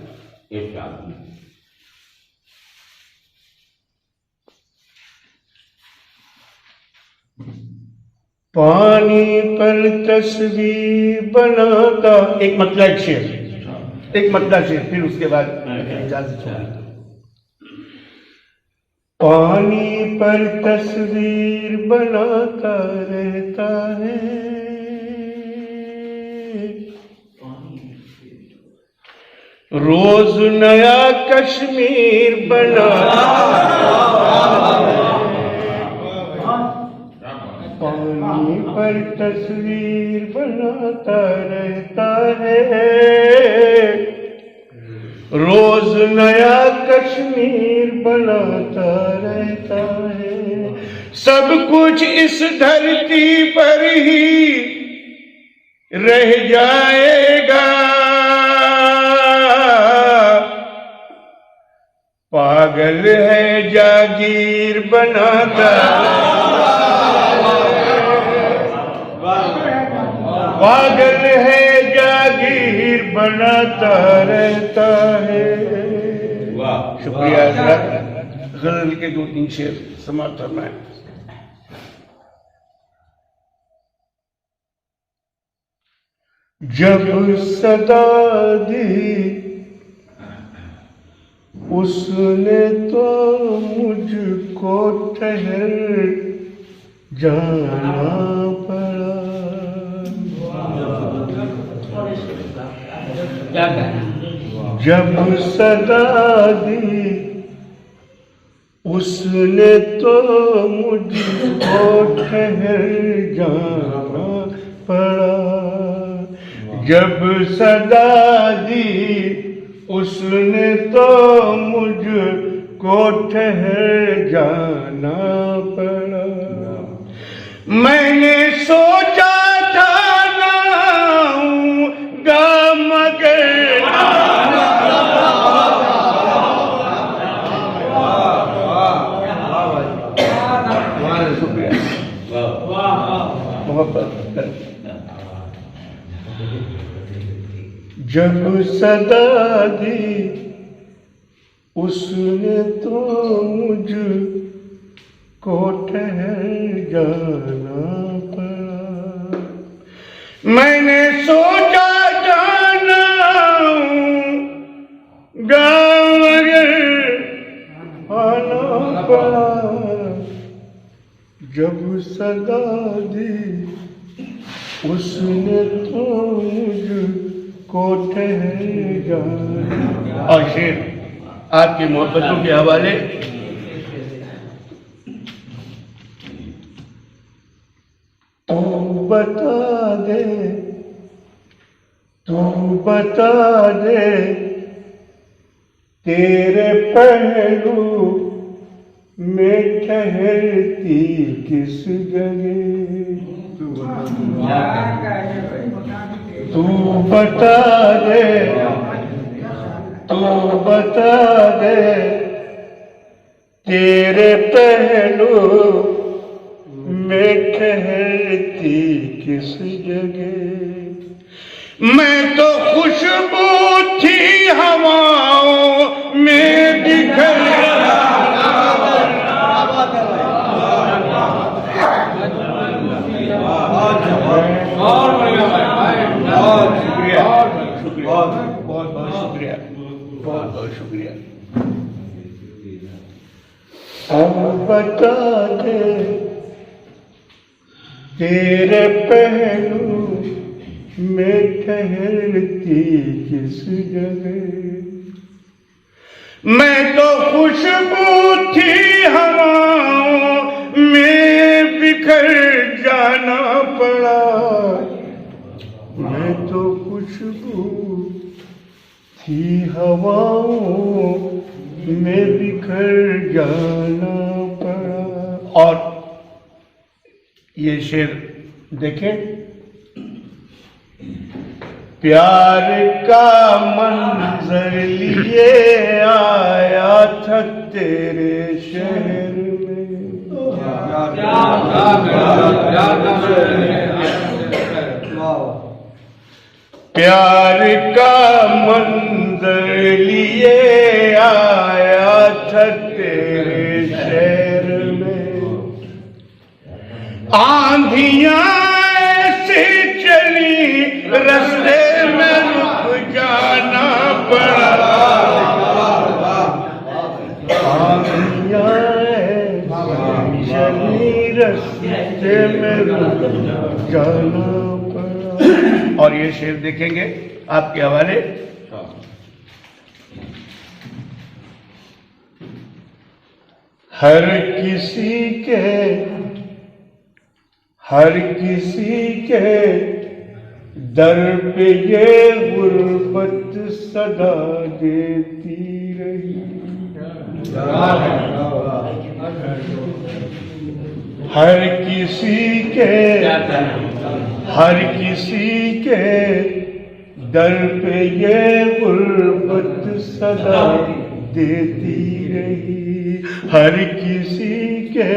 पानी पर तस्वीर बनाता, एक मतलब शेर, एक मतलब शेर, फिर उसके बाद इजाजत होगी। पानी पर तस्वीर बनाता रहता है, रोज नया कश्मीर बनाता पानी पर तस्वीर बनाता रहता है, रोज नया कश्मीर बनाता रहता है। सब कुछ इस धरती पर ही रह जाएगा, पागल है जागीर बनाता, पागल है जागीर बनाता रहता है। शुक्रिया हजरत। गजल के 2-3 शेर समाप्त करना है। जब सदा दी उसने तो मुझको ठहर जाना पड़ा, क्या कहना? जब सदा दी उसने तो मुझको ठहर जाना पड़ा, जब सदा दी उसने तो मुझको ठहर जाना पड़ा। मैंने सोचा था ना आऊंगा मगर जब सदा दी उसने तो मुझको ठहर जाना पड़ा। मैंने सोचा जाना गाँव आना पड़ा। जब सदा दी उसने तो मुझको ठहर जाना। और शेर आपकी मोहब्बतों के हवाले। तू बता दे, तू बता दे, तेरे पहलू में ठहरती किस जगह। तू बता दे, तू बता दे, तेरे पहलू में ठहरती किस जगह। मैं तो खुशबू थी हवाओं में बिखर। बहुत शुक्रिया, बहुत बहुत शुक्रिया। अब बता दे, तेरे पहलू में ठहरती किस जगह। मैं तो खुशबू थी हवाओं में बिखर जाना पड़ा। मैं तो खुशबू थी हवाओं में बिखर जाना पड़ा। और ये शेर देखें, प्यार का मंजर लिए आया था तेरे शहर में। प्यार का मंजर लिए आया था तेरे शहर में। आंधियां ऐसी चली रास्ते में रुक जाना पड़ा। आंधियां ऐसी चली रास्ते में रुक जाना पड़ा। और ये शेर देखेंगे आपके हवाले। हर किसी के दर पे ये गुर्बत सदा देती रही। हर किसी के दर पे ये गुर्बत सदा देती रही। हर किसी के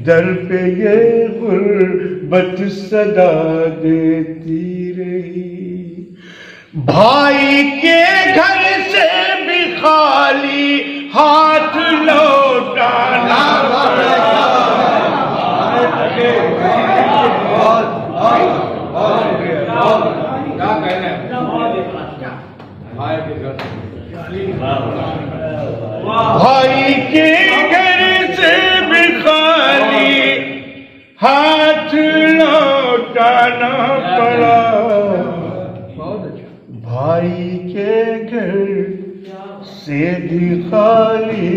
दर पे ये गुर्बत सदा देती रही। भाई के घर से भी खाली हाथ लौटाना पड़ा। भाई के घर से भी खाली हाथ लौटाना पड़ा। भाई के घर से भी खाली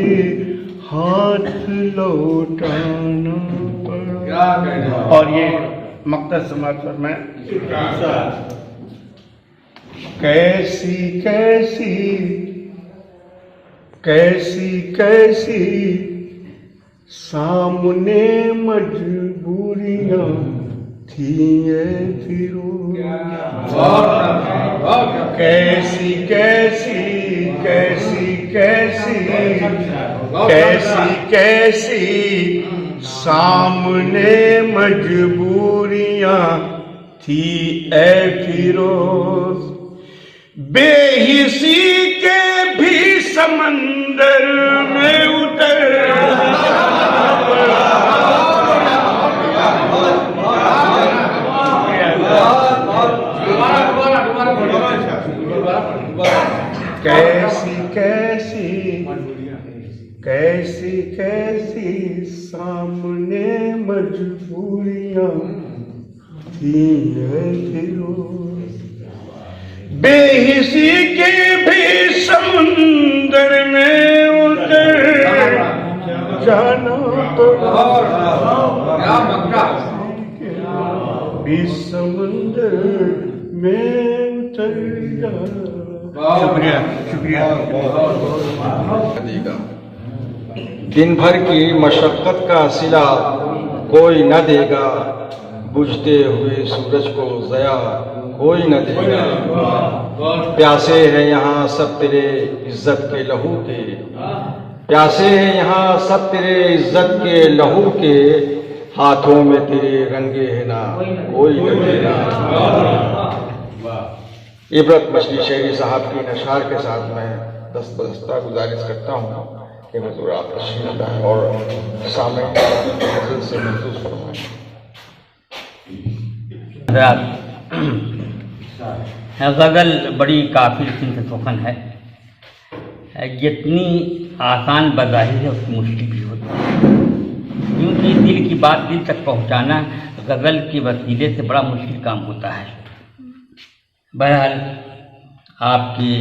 हाथ लौटाना पड़ा। और ये मक्ता समाज पर मैं कैसी कैसी कैसी कैसी सामने मजबूरियां थी फिरोज। कैसी कैसी कैसी कैसी कैसी कैसी सामने मजबूरियां थी ऐ फिरोज, बेहिसी के भी समंदर में उतर कैसी कैसी कैसी कैसी सामने मजबूरियां थी फिरोज, बेहिसी के भी समुंदर में उतर जाना भी समुंदर में उतर जाना। शुक्रिया शुक्रिया। देगा दिन भर की मशक्कत का सिला कोई न देगा, बुझते हुए सूरज को ज़या कोई न देगा। प्यासे हैं यहाँ सब तेरे इज्जत के लहू के, प्यासे हैं यहाँ सब तेरे इज्जत के लहू के, हाथों में तेरे रंगे है ना कोई न देगा। इबरत मछली शेरी साहब की नशार के साथ मैं दस्तबदस्ता गुजारिश करता हूँ कि हुजूर आप तशरीफ लाएं और सामने दिल से महसूस फरमाएं। गज़ल बड़ी काफिल सिंथ सुखन है, जितनी आसान बज़ाहिर है उतनी मुश्किल भी होती है, क्योंकि दिल की बात दिल तक पहुँचाना गज़ल के वसीले से बड़ा मुश्किल काम होता है। बहरहाल आपकी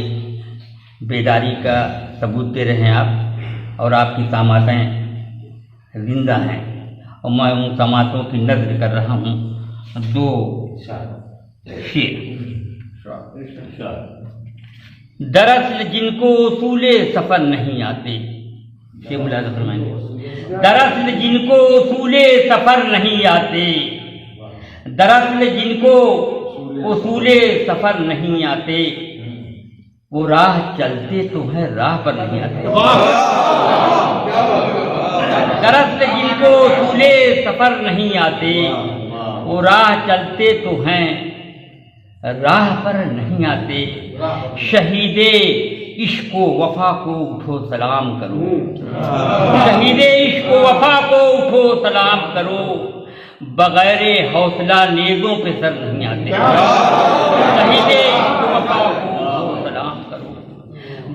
बेदारी का सबूत दे रहे हैं आप, और आपकी समातें जिंदा हैं, और मैं उन समातों की नज़र कर रहा हूँ। दो शेर। दरअसल जिनको उसूले सफ़र नहीं आते, शेर मुलाज़ा फरमाएंगे, दरअसल जिनको उसूले सफ़र नहीं आते, दरअसल जिनको उसूले सफ़र नहीं आते, वो राह चलते तो है राह पर नहीं आते। दरअसल जिनको उसूले सफ़र नहीं आते, वो राह चलते तो हैं राह पर नहीं आते। शहीदे इश्क व वफा को उठो सलाम करो, शहीदे इश्क व वफा को उठो सलाम करो, बगैर हौसला नेज़ों पे सर नहीं आते। शहीदे इश्क व वफा को उठो सलाम करो,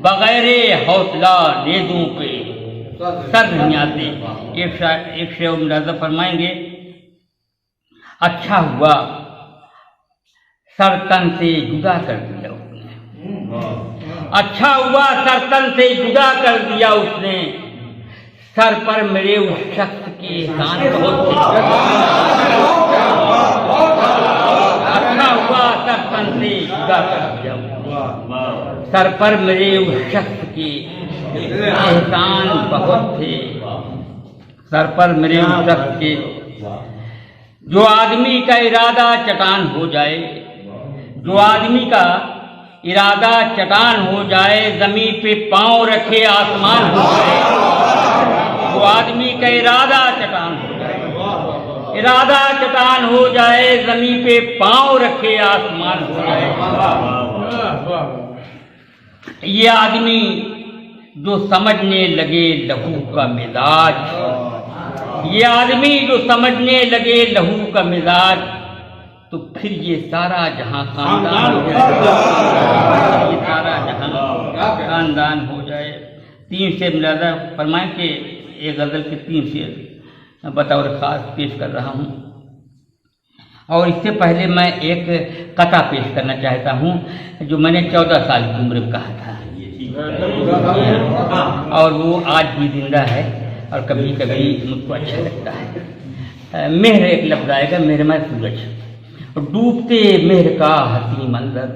बगैर हौसला नेज़ों पे सर नहीं आते। एक शेर मुलाज़ा फरमाएंगे, अच्छा हुआ सर तन से जुदा कर दिया उसने, अच्छा हुआ सर तन से जुदा कर दिया उसने, सर पर मेरे उस शख्स के एहसान बहुत थे। अच्छा हुआ सर तन से जुदा कर दिया उसने, सर पर मेरे उस शख्स के एहसान बहुत थे, सर पर मेरे उस शख्स के। जो आदमी का इरादा चट्टान हो जाए, जो आदमी का इरादा चट्टान हो जाए, ज़मीन पे पांव रखे आसमान हो जाए। जो आदमी का इरादा चट्टान हो जाए, इरादा चट्टान हो जाए, ज़मीन पे पांव रखे आसमान हो जाए। ये आदमी जो समझने लगे लहू का मिजाज, ये आदमी जो समझने लगे लहू का मिजाज, तो फिर ये सारा जहां खानदान हो जाए, ये सारा जहां खानदान हो जाए। 3 शेर मुलाज़ा फरमाएं कि एक गज़ल के 3 शेर बतौर ख़ास पेश कर रहा हूँ, और इससे पहले मैं एक कथा पेश करना चाहता हूँ जो मैंने 14 साल की उम्र में कहा था, और वो आज भी जिंदा है और कभी कभी मुझको अच्छा लगता है। मेहर एक लफ्ज़ आएगा, मेहरमय सूरज, डूबते मेहर का हसी मंजर,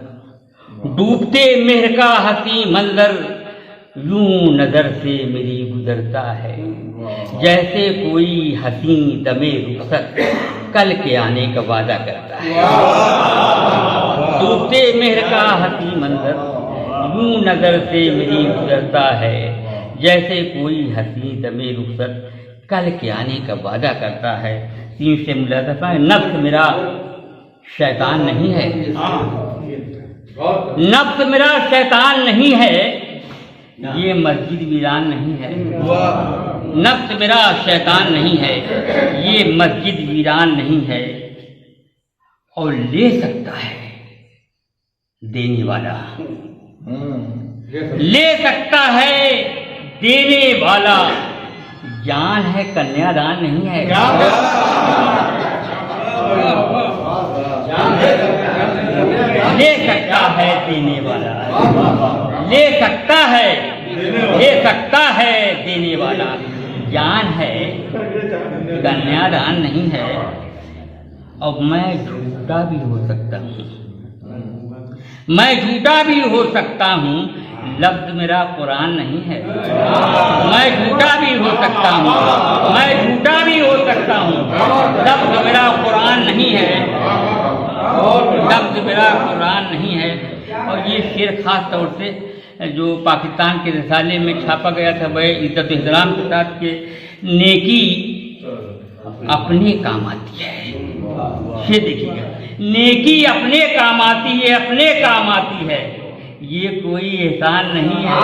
डूबते मेहर का हसी मंजर, यूं नजर से मेरी गुजरता है, जैसे कोई हसी दमे रुखसत कल के आने का वादा करता है। डूबते मेहर का हसी मंजर, यूं नजर से मेरी गुजरता है, जैसे कोई हसी दमे रुखसत कल के आने का वादा करता है। 3 से मुलाज़ा, नफ्स मेरा शैतान नहीं है, नफ्स मेरा शैतान नहीं है, ये मस्जिद वीरान नहीं है। नफ्स मेरा शैतान नहीं है, ये मस्जिद वीरान नहीं है। और ले सकता है देने वाला, ले सकता है देने वाला, जान है कन्यादान नहीं है। ले सकता है देने वाला, ले सकता है, ले सकता है देने वाला, जान है कन्यादान नहीं है। और मैं झूठा भी हो सकता हूँ, मैं झूठा भी हो सकता हूँ, लफ्ज मेरा कुरान नहीं है। मैं झूठा भी हो सकता हूँ, मैं झूठा भी हो सकता हूँ, लफ्ज मेरा कुरान नहीं है, लफ्ज मेरा कुरान नहीं है। और ये शेर खास तौर से जो पाकिस्तान के रिसाले में छापा गया था, वह इज्जत एहतराम के साथ के नेकी अपने काम आती है। ये देखिएगा, नेकी अपने काम आती है, अपने काम आती है, ये कोई एहसान नहीं है।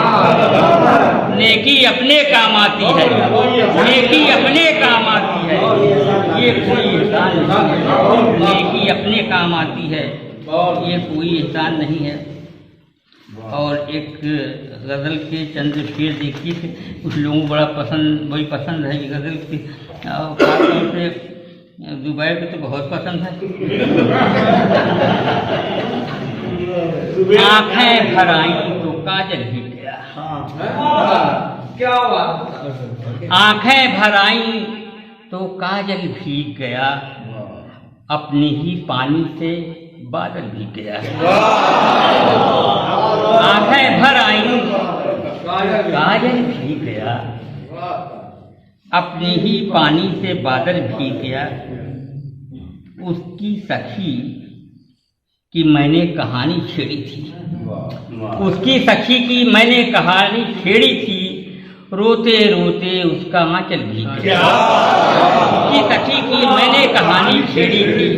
नेकी अपने काम आती है, नेकी अपने काम आती है, ये कोई एहसान नहीं है। नेकी अपने काम आती है, ये कोई एहसान नहीं है। और एक गज़ल के चंद शेर देखिए कि कुछ लोगों को बड़ी पसंद है ये गज़ल की, खासतौर से दुबई को तो बहुत पसंद है। आंखें भर आई तो काजल भी गया, क्या बात, आंखें भर आई तो काजल भीग गया, अपने ही पानी से बादल भी गया। आंखें भर आई काजल भीग गया, अपने ही पानी से बादल भीग गया। उसकी सखी की मैंने कहानी छेड़ी थी, उसकी सखी की मैंने कहानी छेड़ी थी, रोते रोते उसका आंचल भीग गया। उसकी सखी की मैंने कहानी छेड़ी थी,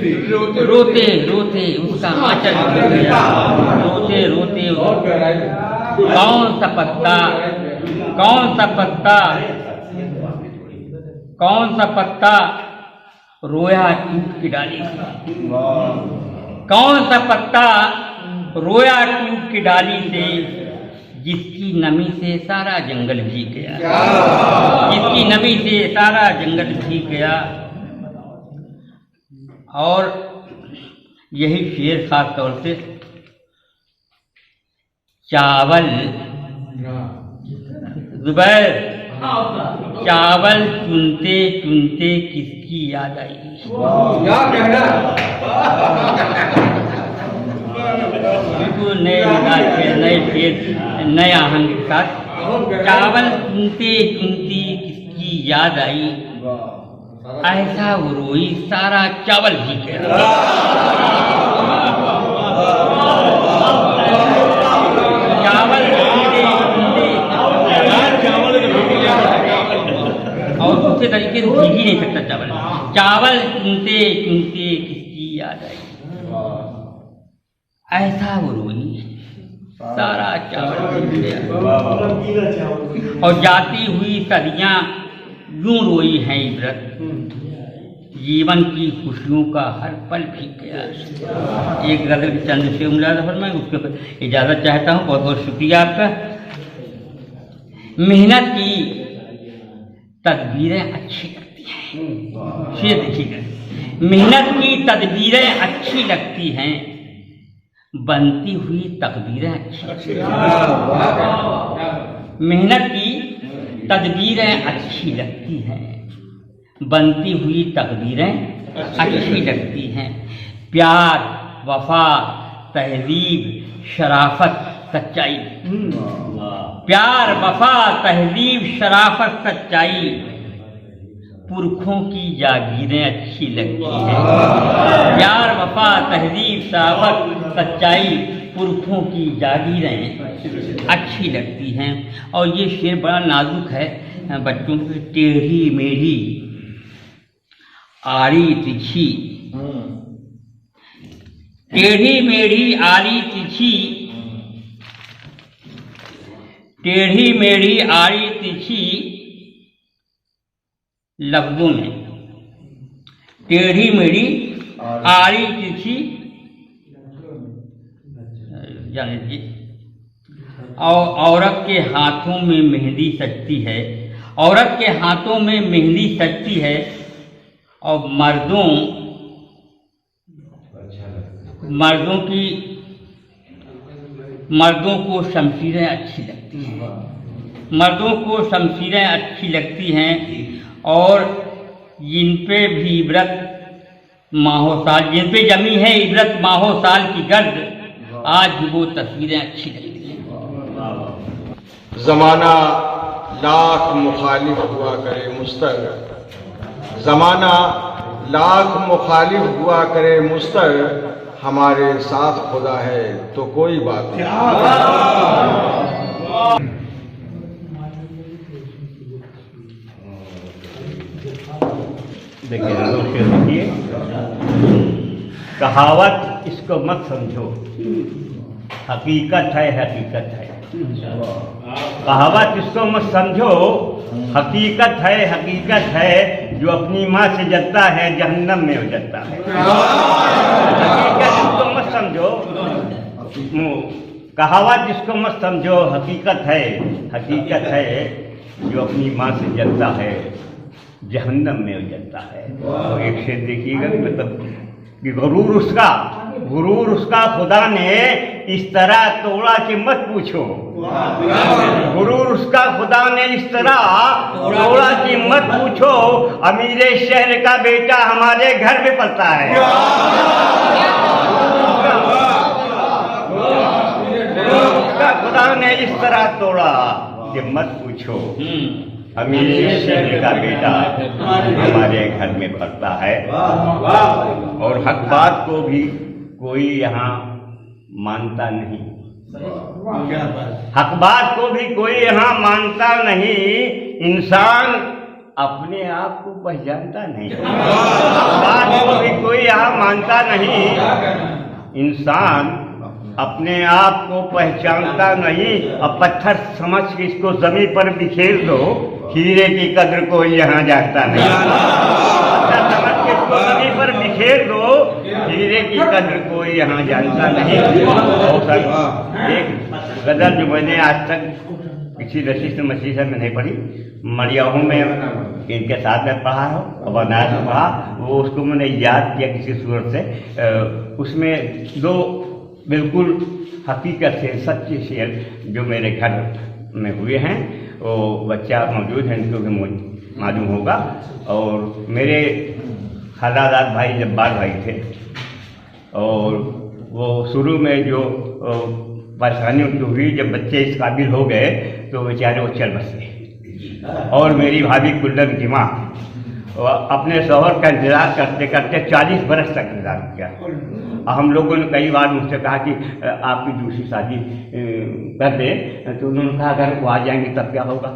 रोते रोते उसका आंचल भीग गया। रोते रोते कौन सा पत्ता, कौन सा पत्ता, कौन सा पत्ता रोया टूट की डाली से, कौन सा पत्ता रोया टूट की डाली से, जिसकी नमी से सारा जंगल भीग गया, जिसकी नमी से सारा जंगल भीग गया। और यही शेर खास तौर से चावल, जुबैर चावल चुनते चुनते किसकी याद आई, क्या कहना, बिल्कुल नए अंदाज के नए शेर नए आहंग के साथ। चावल चुनते चुनते किसकी याद आई, ऐसा वो रोई सारा चावल भीग गया। चावल चुनते चुनते, और दूसरे तरीके से भीग ही नहीं सकता चावल। चावल चुनते चुनते किसकी याद आई, ऐसा वो रोई सारा चावल भीग गया। और जाती हुई सदियां यूं रोई हैं इबरत, जीवन की खुशियों का हर पल भीग गया। एक गज़ल के चंद शेर मुलाज़ा फरमाएं, उसके ऊपर इजाज़त चाहता हूँ। बहुत बहुत शुक्रिया आपका। मेहनत की तदबीरें अच्छी लगती हैं, शेर देखिएगा, मेहनत की तदबीरें अच्छी लगती हैं, बनती हुई तकदीरें अच्छी। मेहनत की तदबीरें अच्छी लगती हैं, बनती हुई तकदीरें अच्छी लगती हैं। प्यार, वफा, तहजीब, शराफत, सच्चाई, प्यार, वफा, तहजीब, शराफत, सच्चाई, पुरखों की जागीरें अच्छी लगती हैं। प्यार, वफा, तहजीब, शराफत, सच्चाई, पुरखों की जागीरें अच्छी लगती हैं। और ये शेर बड़ा नाजुक है, बच्चों की टेढ़ी मेढ़ी आड़ी तिरछी टेढ़ी मेढ़ी आड़ी तिरछी, टेढ़ी मेढ़ी आड़ी तिरछी लफ्जों में, टेढ़ी मेढ़ी आड़ी तिरछी जान लीजिए। और औरत के हाथों में मेहंदी सजती है, औरत के हाथों में मेहंदी सजती है, और मर्दों को शमशीरें अच्छी लगती हैं, मर्दों को शमशीरें अच्छी लगती हैं, और जिन पे भी इबरत माहो साल, जिन पे जमी है इबरत माहो साल की गर्द, आज भी वो तस्वीरें अच्छी लगती हैं। ज़माना लाख मुखालिफ हुआ करे मुस्तर, ज़माना लाख मुखालिफ हुआ करे मुस्तर, हमारे साथ खुदा है तो कोई बात नहीं। देखिए, कहावत इसको मत समझो, हकीकत है, हकीकत है। कहावत इसको मत समझो, हकीकत है, हकीकत है। जो अपनी माँ से जलता है जहन्नम में उजलता है। हकीकत इसको मत समझो, कहावत इसको मत समझो, हकीकत है, हकीकत है। जो अपनी माँ से जलता है जहन्नम में उजलता है। तो एक शेर देखिएगा, मतलब कि गुरूर उसका खुदा ने इस तरह तोड़ा कि मत पूछो। गुरूर उसका खुदा ने इस तरह तोड़ा कि मत पूछो, अमीरे शहर का बेटा हमारे घर में पलता है। उसका खुदा ने इस तरह तोड़ा कि मत पूछो, अमीर शहर का बेटा हमारे घर में पलता है। और हक बात को भी कोई यहाँ मानता नहीं, हक बात को भी कोई यहाँ मानता नहीं। इंसान अपने आप को पहचानता नहीं, बात को भी कोई यहाँ मानता नहीं। इंसान अपने आप को पहचानता नहीं। अब पत्थर समझ के इसको जमीन पर बिखेर दो, हीरे की कद्र को यहाँ जानता नहीं। पत्थर समझ के इसको जमीन पर बिखेर दो, हीरे की कद्र को यहाँ जानता नहीं। और सर एक गजल जो मैंने आज तक किसी रशीद मसीह में नहीं पढ़ी, मरियाहू में इनके साथ में पढ़ा हो और बनारस में पढ़ा, वो उसको मैंने याद किया किसी सूरत से। उसमें दो बिल्कुल हकीकत से सच्चे शेर जो मेरे घर में हुए हैं, वो बच्चा मौजूद है, इनको भी मालूम होगा। और मेरे खालादाद भाई जब्बार भाई थे, और वो शुरू में जो परेशानी उनकी हुई, जब बच्चे इस काबिल हो गए तो बेचारे वो चल बसे। और मेरी भाभी कुल्लम की माँ अपने शौहर का इंतजार करते करते 40 बरस तक इंतजार किया। हम लोगों ने कई बार मुझसे कहा कि आपकी दूसरी शादी कर दें, तो उन्होंने कहा अगर वो आ जाएंगे तब क्या होगा।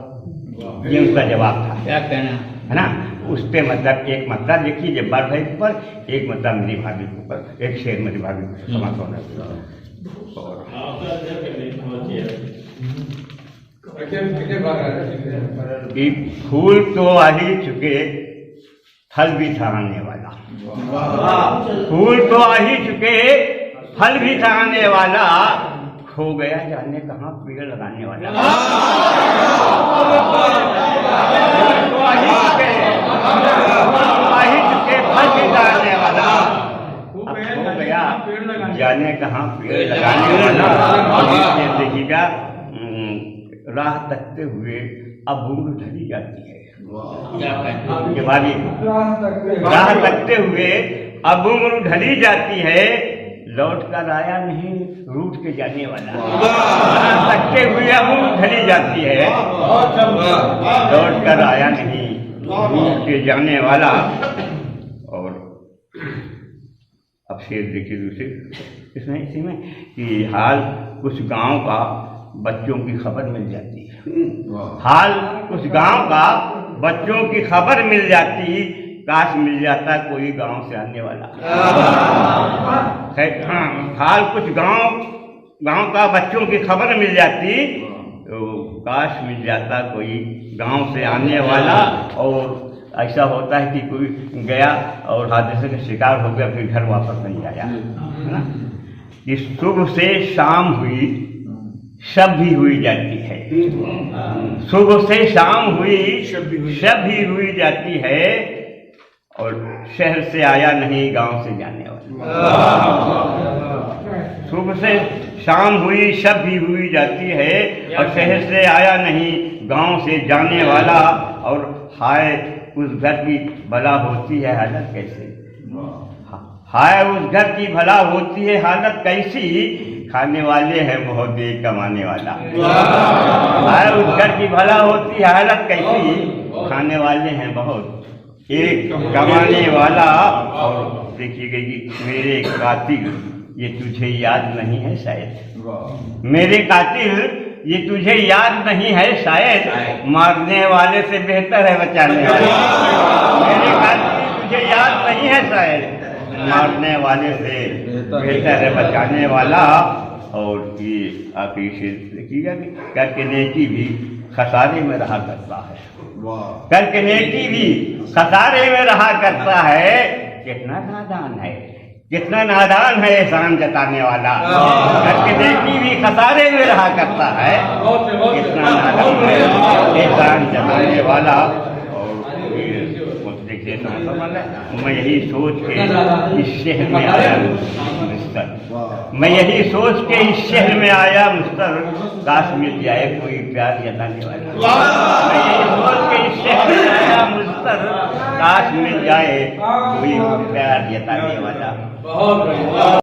ये उनका जवाब था, क्या कहना है ना। उस पर मतलब एक मतलब देखिए जब्बार भाई के ऊपर, एक मतलब मेरी भाभी के ऊपर, एक शेर मेरी भाभी को समाप्त होना। फूल तो आ ही चुके, फल भी था आने वाला। फूल तो आ ही चुके, फल भी था आने वाला, खो गया जाने कहाँ पेड़ लगाने वाला। तो आ ही चुके, फल भी था आने वाला, अब खो गया जाने कहाँ पेड़ लगाने वाला। देखिएगा, राह तकते हुए अब उम्र ढली जाती है। ये भाभी, राह तकते हुए अब उम्र ढली जाती है, लौट कर आया नहीं रूठ के जाने वाला। राह तकते हुए अब उम्र ढली जाती है, लौट कर आया नहीं रूठ के जाने वाला। और अब शेर देखिए दूसरे इसमें, इसी में कि हाल कुछ गांव का बच्चों की खबर मिल जाती है। हाल कुछ गांव का बच्चों की खबर मिल जाती, काश मिल जाता कोई गांव से आने वाला। खैर हाँ, हाल कुछ गांव का बच्चों की खबर मिल जाती तो काश मिल जाता कोई गांव से आने वाला। और ऐसा होता है कि कोई गया और हादसे का शिकार हो गया, फिर घर वापस नहीं आया, है ना। कि सुबह से शाम हुई सब भी हुई जाती है, सुबह से शाम हुई सब भी हुई जाती है, और शहर से आया नहीं गांव से जाने वाला। सुबह से शाम हुई सब भी हुई जाती है, और शहर से आया नहीं गांव से जाने वाला। और हाय उस घर की भला होती है हालत कैसी, हाय उस घर की भला होती है हालत कैसी, खाने वाले हैं बहुत एक कमाने वाला। हाय उस घर की भला होती है हालत कैसी, खाने वाले हैं बहुत एक कमाने वाला। और देखिएगा कि मेरे कातिल ये तुझे याद नहीं है शायद, मेरे कातिल ये तुझे याद नहीं है शायद, मारने वाले से बेहतर है बचाने वाला। मेरे कातिल तुझे याद नहीं है शायद, मारने वाले से बेहतर है बचाने वाला। और ये आखिरी शेर देखिएगा कि करके नेकी भी खसारे में रहा करता है, करके नेकी भी खसारे में रहा करता है। कितना नादान है, कितना नादान है एहसान जताने वाला, करके नेकी भी खसारे में रहा करता है। कितना नादान है एहसान जताने वाला। मैं यही सोच के इस शहर में आया मुस्तर, मैं यही सोच के इस शहर में आया मुस्तर, काश मिल जाए कोई प्यार जताने वाला। मैं यही सोच के इस शहर में आया मुस्तर, काश मिल जाए कोई प्यार जताने वाला।